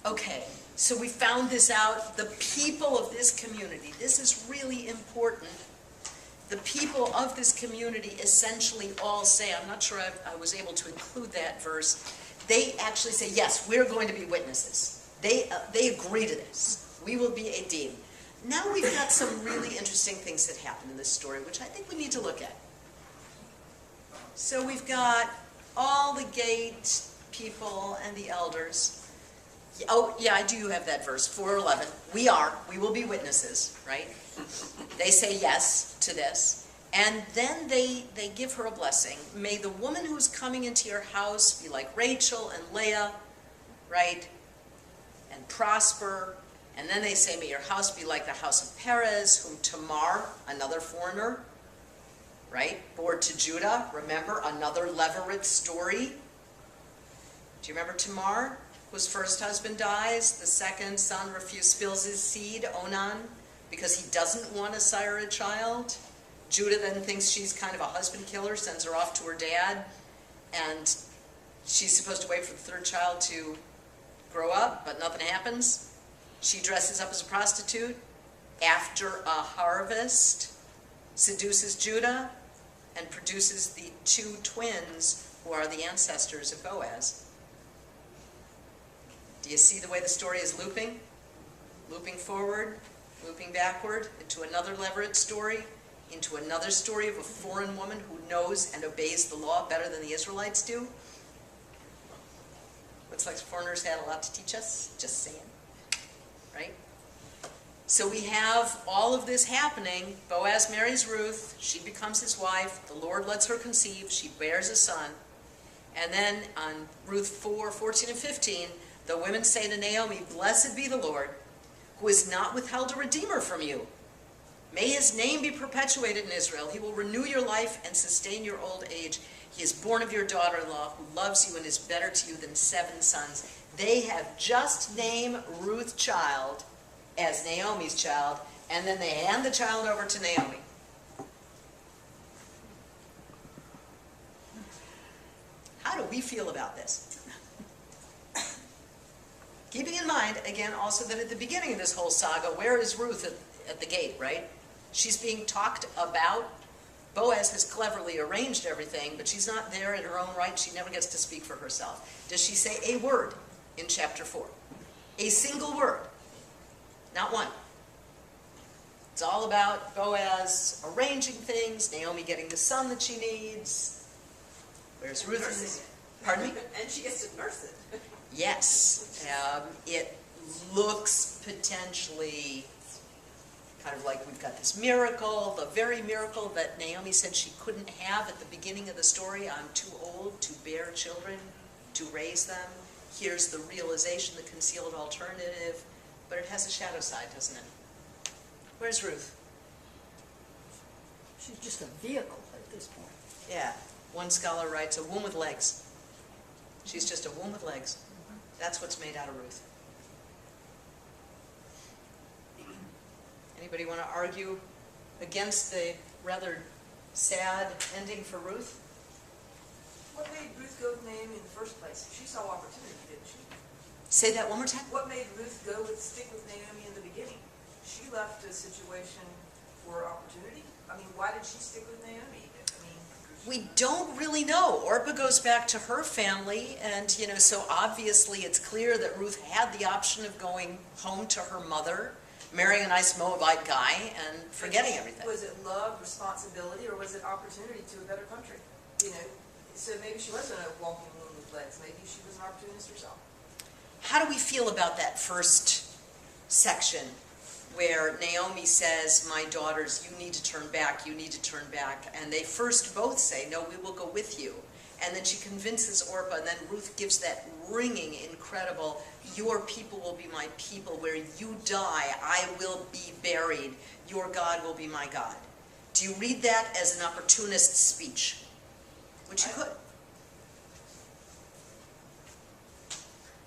Okay, so we found this out. The people of this community, this is really important. The people of this community essentially all say, I'm not sure I was able to include that verse, they actually say, yes, we're going to be witnesses. They agree to this. We will be a dean. Now we've got some really interesting things that happen in this story, which I think we need to look at. So we've got all the gate people and the elders. Oh, yeah, I do have that verse, 4:11. We will be witnesses, right? They say yes to this. And then they give her a blessing. May the woman who's coming into your house be like Rachel and Leah, right? And prosper. And then they say, may your house be like the house of Perez, whom Tamar, another foreigner, right, bore to Judah. Remember, another Levirate story. Do you remember Tamar, whose first husband dies? The second son spills his seed, Onan, because he doesn't want to sire a child. Judah then thinks she's kind of a husband killer, sends her off to her dad, and she's supposed to wait for the third child to grow up, but nothing happens. She dresses up as a prostitute after a harvest, seduces Judah, and produces the two twins who are the ancestors of Boaz. Do you see the way the story is looping? Looping forward, looping backward, into another Levirate story, into another story of a foreign woman who knows and obeys the law better than the Israelites do. Looks like foreigners had a lot to teach us, just saying, right? So we have all of this happening. Boaz marries Ruth, she becomes his wife, the Lord lets her conceive, she bears a son. And then on Ruth 4:14 and 15, the women say to Naomi, blessed be the Lord, who has not withheld a redeemer from you. May his name be perpetuated in Israel. He will renew your life and sustain your old age. He is born of your daughter-in-law, who loves you and is better to you than 7 sons. They have just named Ruth's child as Naomi's child, and then they hand the child over to Naomi. How do we feel about this? Keeping in mind, again, also that at the beginning of this whole saga, where is Ruth at the gate, right? She's being talked about. Boaz has cleverly arranged everything, but she's not there in her own right. She never gets to speak for herself. Does she say a word in chapter 4? A single word. Not one. It's all about Boaz arranging things, Naomi getting the son that she needs. Where's Ruth? Pardon me? And she gets to nurse it. Yes. It looks potentially kind of like we've got this miracle, the very miracle that Naomi said she couldn't have at the beginning of the story. I'm too old to bear children, to raise them. here's the realization, the concealed alternative, but it has a shadow side, doesn't it? Where's Ruth? She's just a vehicle at this point. Yeah, one scholar writes, a womb with legs. She's just a womb with legs. That's what's made out of Ruth. Anybody want to argue against the rather sad ending for Ruth? What made Ruth go with Naomi in the first place? She saw opportunity, didn't she? Say that one more time. What made Ruth stick with Naomi in the beginning? She left a situation for opportunity. I mean, why did she stick with Naomi? We don't really know. Orpah goes back to her family, and so obviously it's clear that Ruth had the option of going home to her mother, marrying a nice Moabite guy, and forgetting everything. Was it love, responsibility, or was it opportunity to a better country? So maybe she wasn't a walking womb with legs. Maybe she was an opportunist herself. How do we feel about that first section where Naomi says, my daughters, you need to turn back, you need to turn back. And they first both say, no, we will go with you. And then she convinces Orpah, and then Ruth gives that ringing, incredible, your people will be my people. Where you die, I will be buried. Your God will be my God. Do you read that as an opportunist speech? Which you could.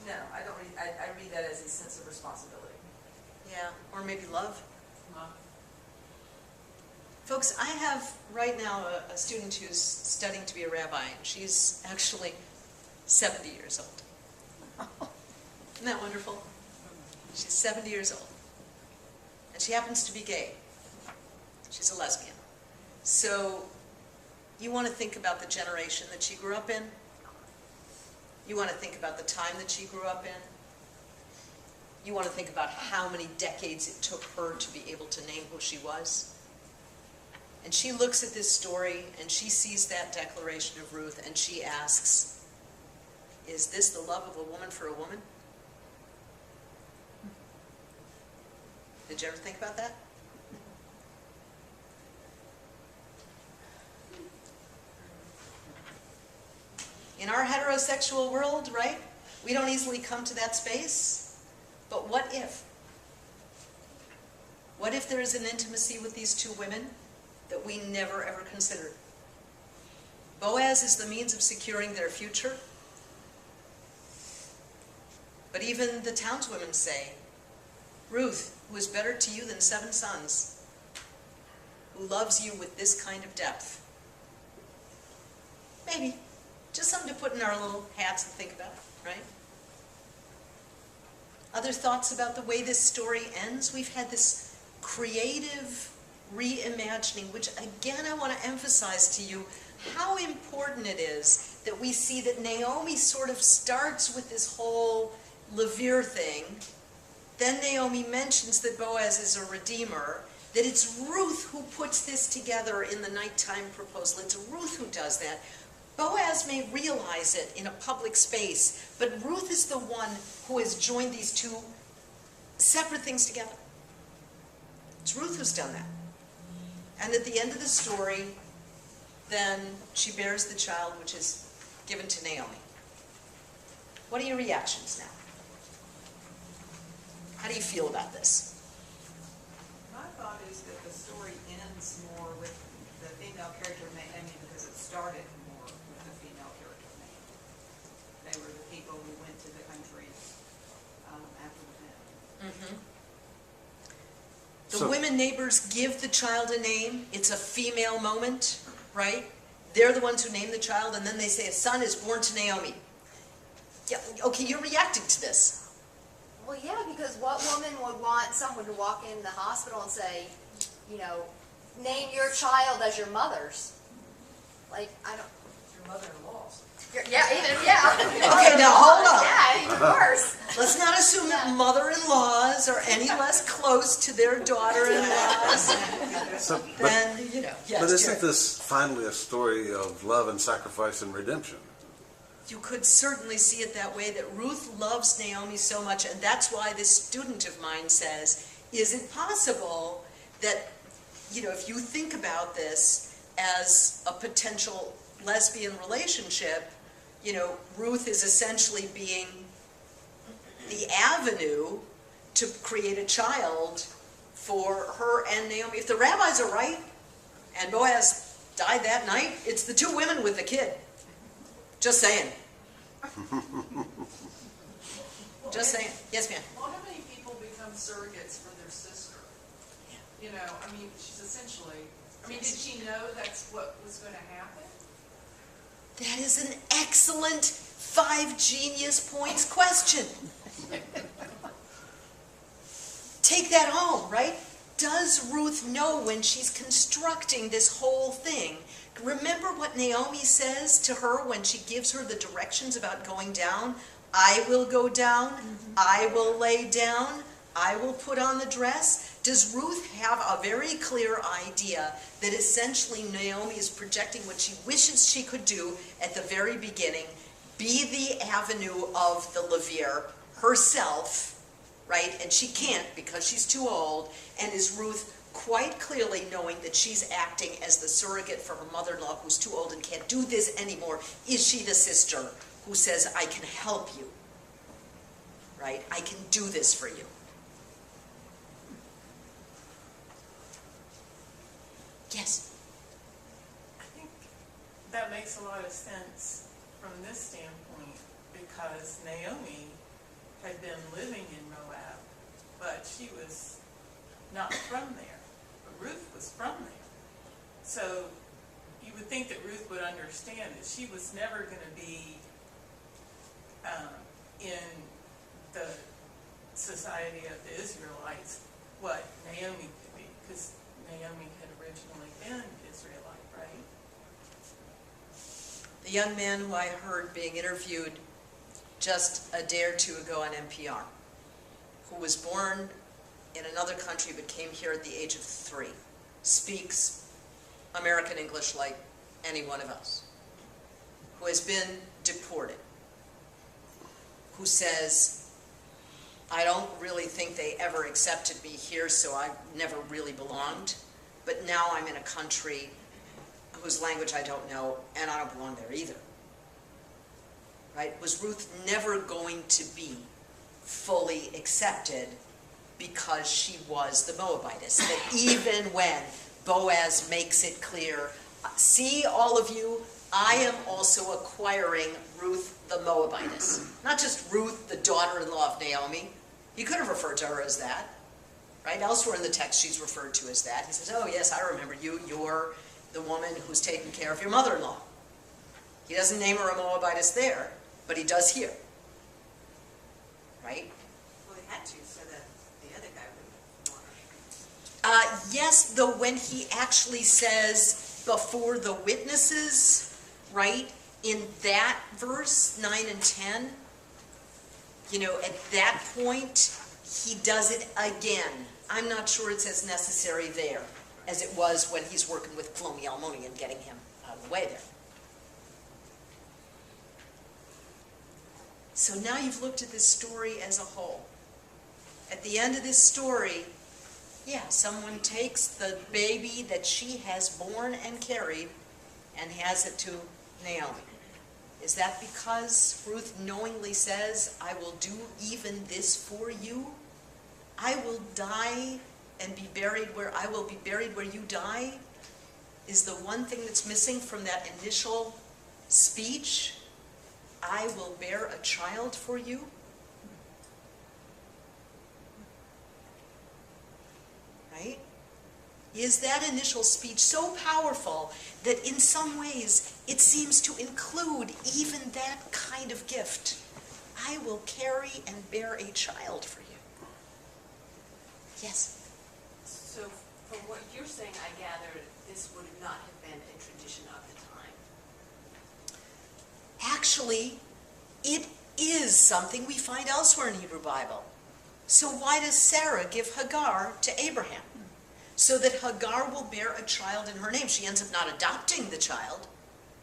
No, I don't read. I read that as a sense of responsibility. Yeah, or maybe love. Love. Folks, I have right now a student who's studying to be a rabbi, and she's actually 70 years old. Isn't that wonderful? She's 70 years old. And she happens to be gay. She's a lesbian. So you want to think about the generation that she grew up in. You want to think about the time that she grew up in. You want to think about how many decades it took her to be able to name who she was. And she looks at this story and she sees that declaration of Ruth and she asks, is this the love of a woman for a woman? Did you ever think about that? In our heterosexual world, right, we don't easily come to that space. But what if? What if there is an intimacy with these two women that we never ever considered? Boaz is the means of securing their future. But even the townswomen say, Ruth, who is better to you than 7 sons, who loves you with this kind of depth. Maybe. Just something to put in our little hats and think about, right? Other thoughts about the way this story ends? We've had this creative reimagining, which again I want to emphasize to you how important it is that we see that Naomi sort of starts with this whole Levere thing. Then Naomi mentions that Boaz is a redeemer, that it's Ruth who puts this together in the nighttime proposal. It's Ruth who does that. Boaz may realize it in a public space, but Ruth is the one who has joined these two separate things together. It's Ruth who's done that. And at the end of the story, then she bears the child which is given to Naomi. What are your reactions now? How do you feel about this? My thought is that the story ends more with the female character of Naomi because it started more with the female character of Naomi. They were the people who went to the country after the famine. Mm-hmm. The women neighbors give the child a name. It's a female moment, right? They're the ones who name the child, and then they say a son is born to Naomi. Yeah, okay, you're reacting to this. Well, yeah, because what woman would want someone to walk in the hospital and say, name your child as your mother's? Like, I don't... Your mother-in-law's. Yeah, even, yeah. Okay, now hold on. Yeah, even worse. Let's not assume that mother-in-laws are any less close to their daughter-in-laws than, yes, but isn't Jerry. this finally a story of love and sacrifice and redemption? You could certainly see it that way, that Ruth loves Naomi so much, and that's why this student of mine says, is it possible that, if you think about this as a potential lesbian relationship, Ruth is essentially being the avenue to create a child for her and Naomi. If the rabbis are right, and Boaz died that night, it's the two women with the kid. Just saying. Just saying. Yes, ma'am. Well, how many people become surrogates for their sister? You know, I mean, she's essentially, I mean, did she know that's what was going to happen? That is an excellent 5 genius points question. Take that home, right? Does Ruth know when she's constructing this whole thing? Remember what Naomi says to her when she gives her the directions about going down? I will go down, I will lay down, I will put on the dress. Does Ruth have a very clear idea that essentially Naomi is projecting what she wishes she could do at the very beginning, be the avenue of the Levere herself, right? And she can't because she's too old. And is Ruth quite clearly knowing that she's acting as the surrogate for her mother-in-law who's too old and can't do this anymore? Is she the sister who says, I can help you, right? I can do this for you. Yes? I think that makes a lot of sense from this standpoint because Naomi had been living in Moab, but she was not from there. But Ruth was from there. So you would think that Ruth would understand that she was never going to be in the society of the Israelites what Naomi could be, because Naomi had originally been Israelite, right? The young man who I heard being interviewed just a day or two ago on NPR, who was born in another country but came here at the age of 3, speaks American English like any one of us, who has been deported, who says, I don't really think they ever accepted me here, so I never really belonged, but now I'm in a country whose language I don't know, and I don't belong there either. Right? Was Ruth never going to be fully accepted because she was the Moabitess? That even when Boaz makes it clear, see all of you, I am also acquiring Ruth the Moabitess. Not just Ruth, the daughter-in-law of Naomi. He could have referred to her as that. Right? Elsewhere in the text she's referred to as that. He says, oh yes, I remember you. You're the woman who's taking care of your mother-in-law. He doesn't name her a Moabitess there, but he does here. Right? Well, he had to, so that the other guy would want her. Yes, though when he actually says before the witnesses, right, in that verse, 9 and 10, you know, at that point, he does it again. I'm not sure it's as necessary there as it was when he's working with Plomi Almoni and getting him out of the way there. So now you've looked at this story as a whole. At the end of this story, yeah, someone takes the baby that she has borne and carried and has it to Naomi. Is that because Ruth knowingly says, I will do even this for you? I will die and be buried where I will be buried where you die? Is the one thing that's missing from that initial speech, I will bear a child for you? Right? Is that initial speech so powerful that in some ways it seems to include even that kind of gift? I will carry and bear a child for you. Yes? So from what you're saying, I gather this would not have been a tradition of the time. Actually, it is something we find elsewhere in Hebrew Bible. So why does Sarah give Hagar to Abraham? So that Hagar will bear a child in her name. She ends up not adopting the child,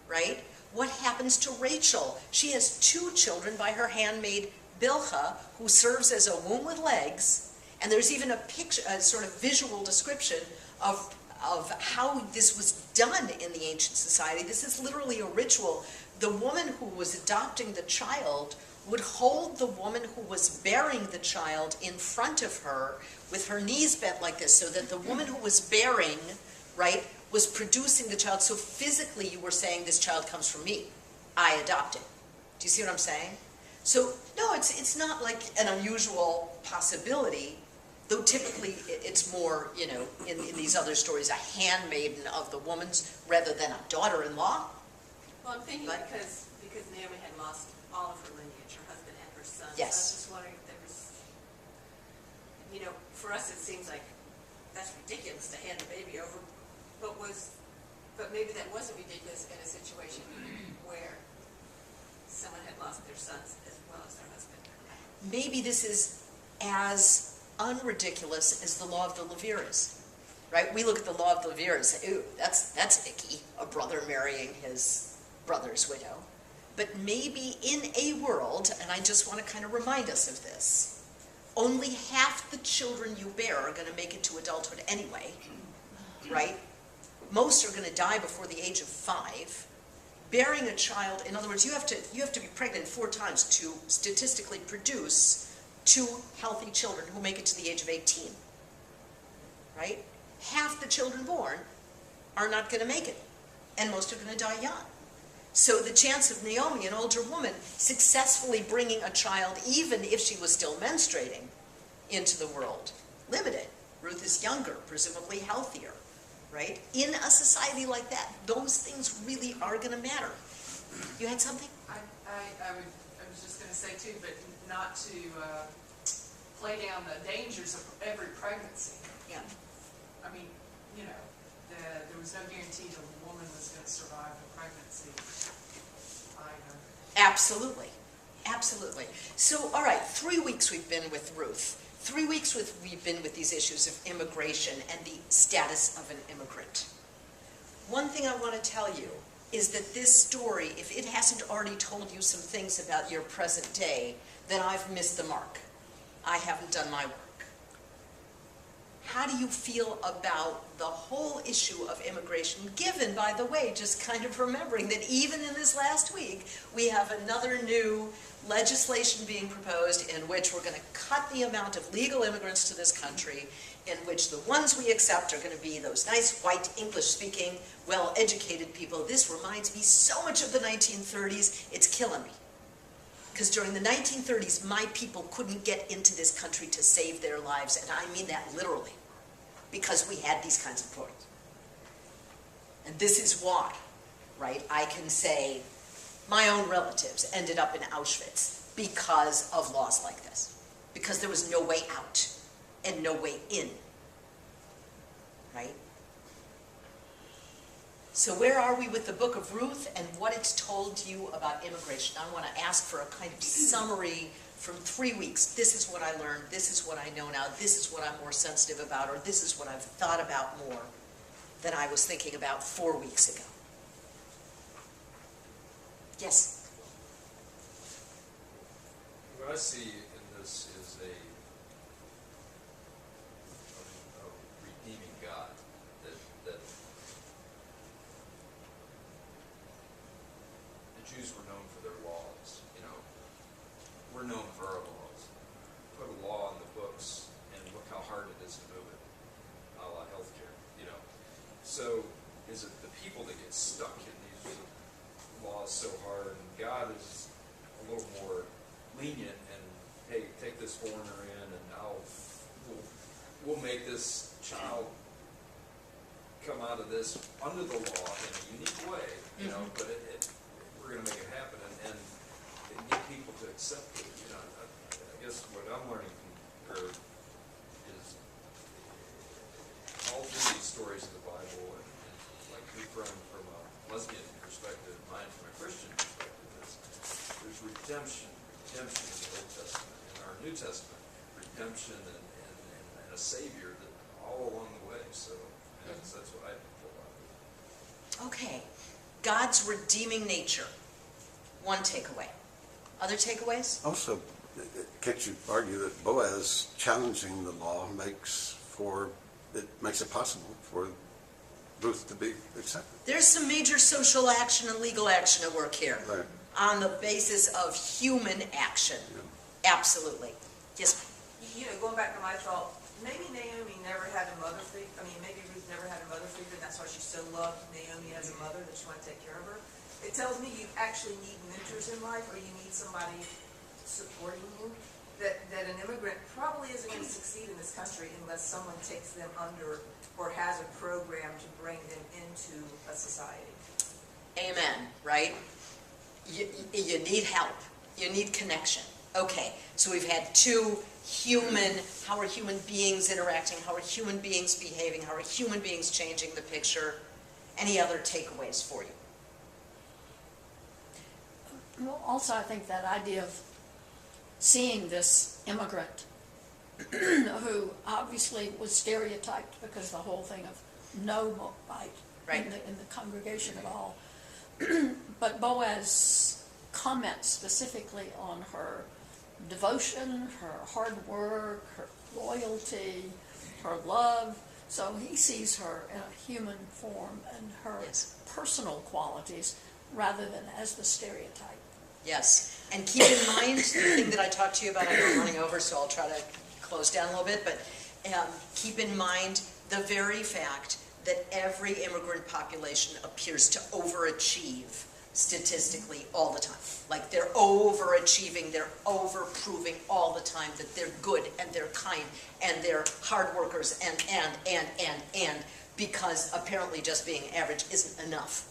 right? What happens to Rachel? She has 2 children by her handmaid Bilhah, who serves as a womb with legs. And there's even a picture, a sort of visual description of how this was done in the ancient society. This is literally a ritual. The woman who was adopting the child would hold the woman who was bearing the child in front of her with her knees bent like this, so that the woman who was bearing, right, was producing the child. So physically you were saying, this child comes from me. I adopted. Do you see what I'm saying? So no, it's not like an unusual possibility, though typically it's more, you know, in these other stories, a handmaiden of the woman's rather than a daughter-in-law. Well, I'm thinking But- because Naomi had lost all of her lineage, her husband and her son. Yes. So I was just wondering if there was, you know, for us it seems like that's ridiculous to hand the baby over, but maybe that wasn't ridiculous in a situation where someone had lost their sons as well as their husband. Maybe this is as unridiculous as the law of the Levere is, right? We look at the law of the Levere and say, ooh, that's icky, a brother marrying his brother's widow. But maybe in a world, and I just want to kind of remind us of this, only half the children you bear are going to make it to adulthood anyway, right? Most are going to die before the age of 5. Bearing a child, in other words, you have to be pregnant 4 times to statistically produce 2 healthy children who make it to the age of 18, right? Half the children born are not going to make it, and most are going to die young. So the chance of Naomi, an older woman, successfully bringing a child, even if she was still menstruating, into the world, limited. Ruth is younger, presumably healthier, right? In a society like that, those things really are going to matter. You had something? I was just going to say too, but not to play down the dangers of every pregnancy. Yeah. I mean, you know, there was no guarantee the woman was going to survive the pregnancy either. Absolutely. Absolutely. So, all right, 3 weeks we've been with Ruth. 3 weeks we've been with these issues of immigration and the status of an immigrant. One thing I want to tell you is that this story, if it hasn't already told you some things about your present day, then I've missed the mark. I haven't done my work. How do you feel about the whole issue of immigration, given, by the way, just kind of remembering that even in this last week, we have another new legislation being proposed in which we're going to cut the amount of legal immigrants to this country, in which the ones we accept are going to be those nice, white, English-speaking, well-educated people. This reminds me so much of the 1930s, it's killing me. Because during the 1930s, my people couldn't get into this country to save their lives, and I mean that literally, because we had these kinds of programs. And this is why, right, I can say my own relatives ended up in Auschwitz because of laws like this, because there was no way out and no way in, right? So where are we with the book of Ruth and what it's told you about immigration? I want to ask for a kind of summary from 3 weeks. This is what I learned, this is what I know now, this is what I'm more sensitive about, or this is what I've thought about more than I was thinking about 4 weeks ago. Yes? What I see in this is a redeeming God that the Jews were known for their laws. You know, we're known for our laws. Put a law in the books, and look how hard it is to move it, a la healthcare. You know, so is it the people that get stuck in these laws so hard, and God is a little more lenient and, hey, take this foreigner in and we'll make this child come out of this under the law in a unique way, you know, but we're going to make it happen and get people to accept it. You know, I guess what I'm learning from her is all through these stories of the Bible, and like from a lesbian perspective, mine from a Christian perspective, is there's redemption in the Old Testament, in our New Testament, redemption and a Savior that all along the way. So that's what I feel about it. Okay. God's redeeming nature. One takeaway. Other takeaways? Also, can't you argue that Boaz challenging the law makes it possible for Ruth to be accepted? There's some major social action and legal action at work here. Right. on the basis of human action. Absolutely. Yes. You know, going back to my thought, maybe Naomi never had a mother figure, maybe Ruth never had a mother figure, and that's why she so loved Naomi as a mother, that she wanted to take care of her. It tells me you actually need mentors in life, or you need somebody supporting you, that an immigrant probably isn't going to succeed in this country unless someone takes them under or has a program to bring them into a society. Amen, right? You need help. You need connection. Okay, so we've had two human, how are human beings interacting? How are human beings behaving? How are human beings changing the picture? Any other takeaways for you? Well, also, I think that idea of seeing this immigrant who obviously was stereotyped because the whole thing of no Moabite Right. in the congregation at all. But Boaz comments specifically on her devotion, her hard work, her loyalty, her love. So he sees her in a human form and her Yes. personal qualities rather than as the stereotype. Yes, and keep in mind the thing that I talked to you about. I know I'm running over, so I'll try to close down a little bit, but keep in mind the very fact that every immigrant population appears to overachieve statistically all the time. Like they're overachieving, they're overproving all the time that they're good and they're kind and they're hard workers and because apparently just being average isn't enough.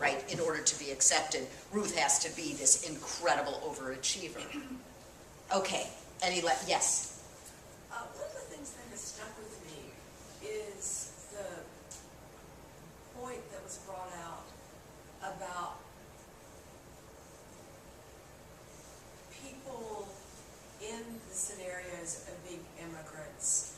Right, in order to be accepted, Ruth has to be this incredible overachiever. Okay, yes? One of the things that has stuck with me is the point that was brought out about people in the scenarios of being immigrants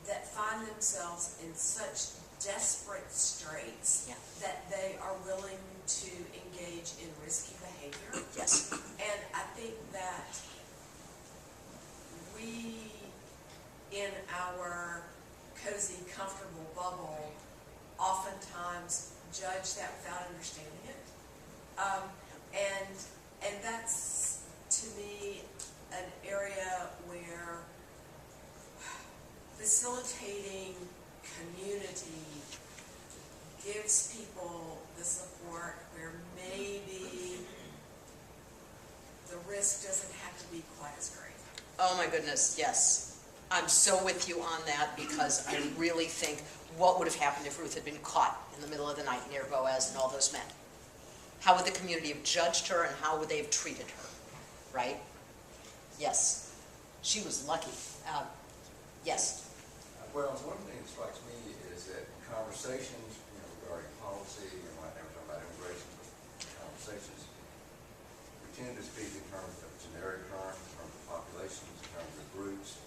that find themselves in such desperate straits Yeah. that they are willing to engage in risky behavior. Yes. And I think that we, in our cozy, comfortable bubble, oftentimes judge that without understanding it. And that's, to me, an area where facilitating community gives people the support where maybe the risk doesn't have to be quite as great. Oh my goodness, yes. I'm so with you on that because I really think what would have happened if Ruth had been caught in the middle of the night near Boaz and all those men? How would the community have judged her and how would they have treated her, right? Yes. She was lucky. Yes. Well, one thing that strikes me is that conversations, regarding policy, right now we're talking about immigration, conversations, we tend to speak in terms of generic terms, in terms of populations, in terms of groups,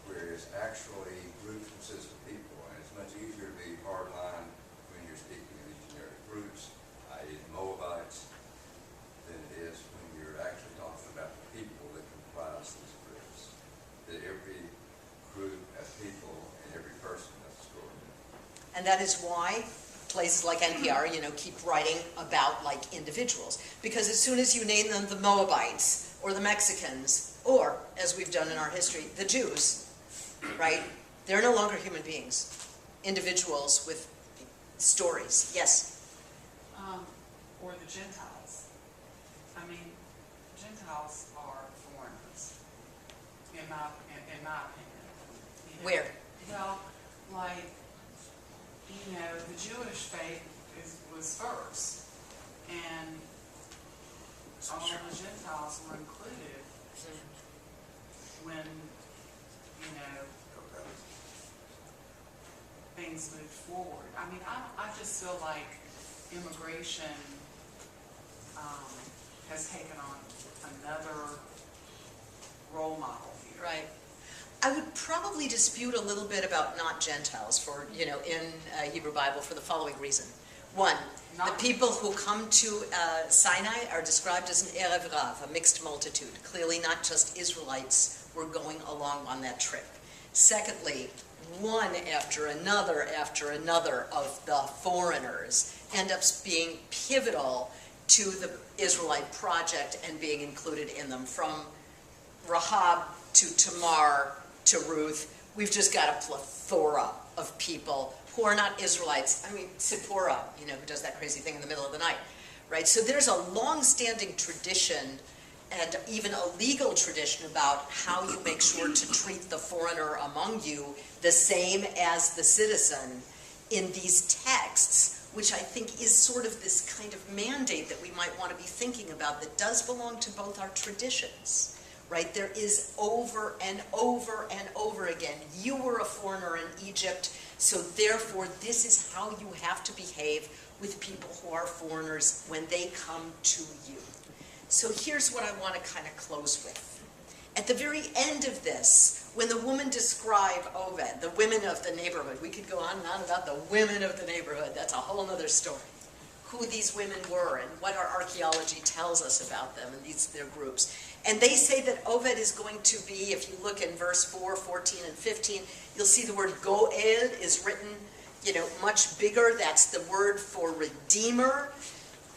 whereas actually groups consist of people, and it's much easier to be hardline when you're speaking of these generic groups, i.e. Moabites, than it is when you're actually talking about the people that comprise these groups. That every group has people, and every person has a story. And that is why places like NPR, keep writing about like individuals. Because as soon as you name them the Moabites or the Mexicans, or as we've done in our history, the Jews, right? They're no longer human beings. Individuals with stories. Yes? Or the Gentiles. I mean, Gentiles are foreigners, in my opinion. Where? Well, like, the Jewish faith was first, and all the Gentiles were included when, things moved forward. I mean, I just feel like immigration has taken on another role model here. Right. I would probably dispute a little bit about not Gentiles for, in Hebrew Bible for the following reason. One, the people who come to Sinai are described as an Erev Rav, a mixed multitude. Clearly not just Israelites were going along on that trip. Secondly, one after another of the foreigners end up being pivotal to the Israelite project and being included in them, from Rahab to Tamar to Ruth. We've just got a plethora of people who are not Israelites. I mean, Zipporah, you know, who does that crazy thing in the middle of the night, right? So there's a long-standing tradition and even a legal tradition about how you make sure to treat the foreigner among you the same as the citizen in these texts, which I think is sort of this kind of mandate that we might want to be thinking about that does belong to both our traditions, right? There is over and over and over again, you were a foreigner in Egypt, so therefore this is how you have to behave with people who are foreigners when they come to you. So here's what I want to kind of close with. At the very end of this, when the woman described Oved, the women of the neighborhood, we could go on and on about the women of the neighborhood, that's a whole other story. Who these women were and what our archaeology tells us about them and their groups. And they say that Oved is going to be, if you look in verse 4, 14, and 15, you'll see the word Goel is written, you know, much bigger. That's the word for redeemer.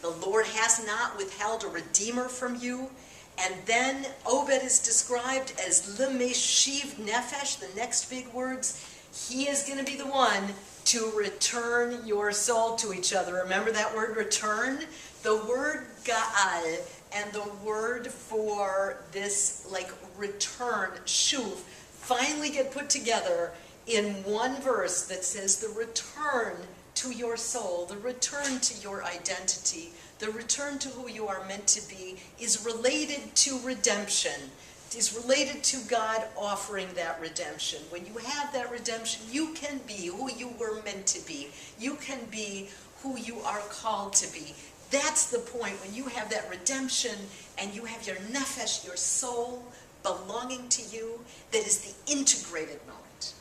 The Lord has not withheld a redeemer from you. And then Obed is described as Lemeshiv Nefesh, the next big words. He is going to be the one to return your soul to each other. Remember that word return? The word Gaal and the word for this, like, return, shuv, finally get put together in one verse that says the return to your soul, the return to your identity, the return to who you are meant to be is related to redemption. It is related to God offering that redemption. When you have that redemption, you can be who you were meant to be. You can be who you are called to be. That's the point. When you have that redemption and you have your nefesh, your soul, belonging to you, that is the integrated moment.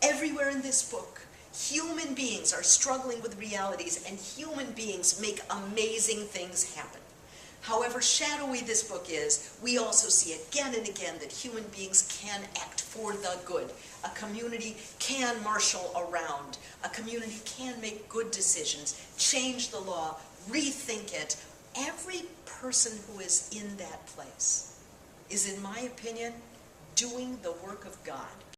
Everywhere in this book, human beings are struggling with realities, and human beings make amazing things happen. However shadowy this book is, we also see again and again that human beings can act for the good. A community can marshal around. A community can make good decisions, change the law, rethink it. Every person who is in that place is, in my opinion, doing the work of God.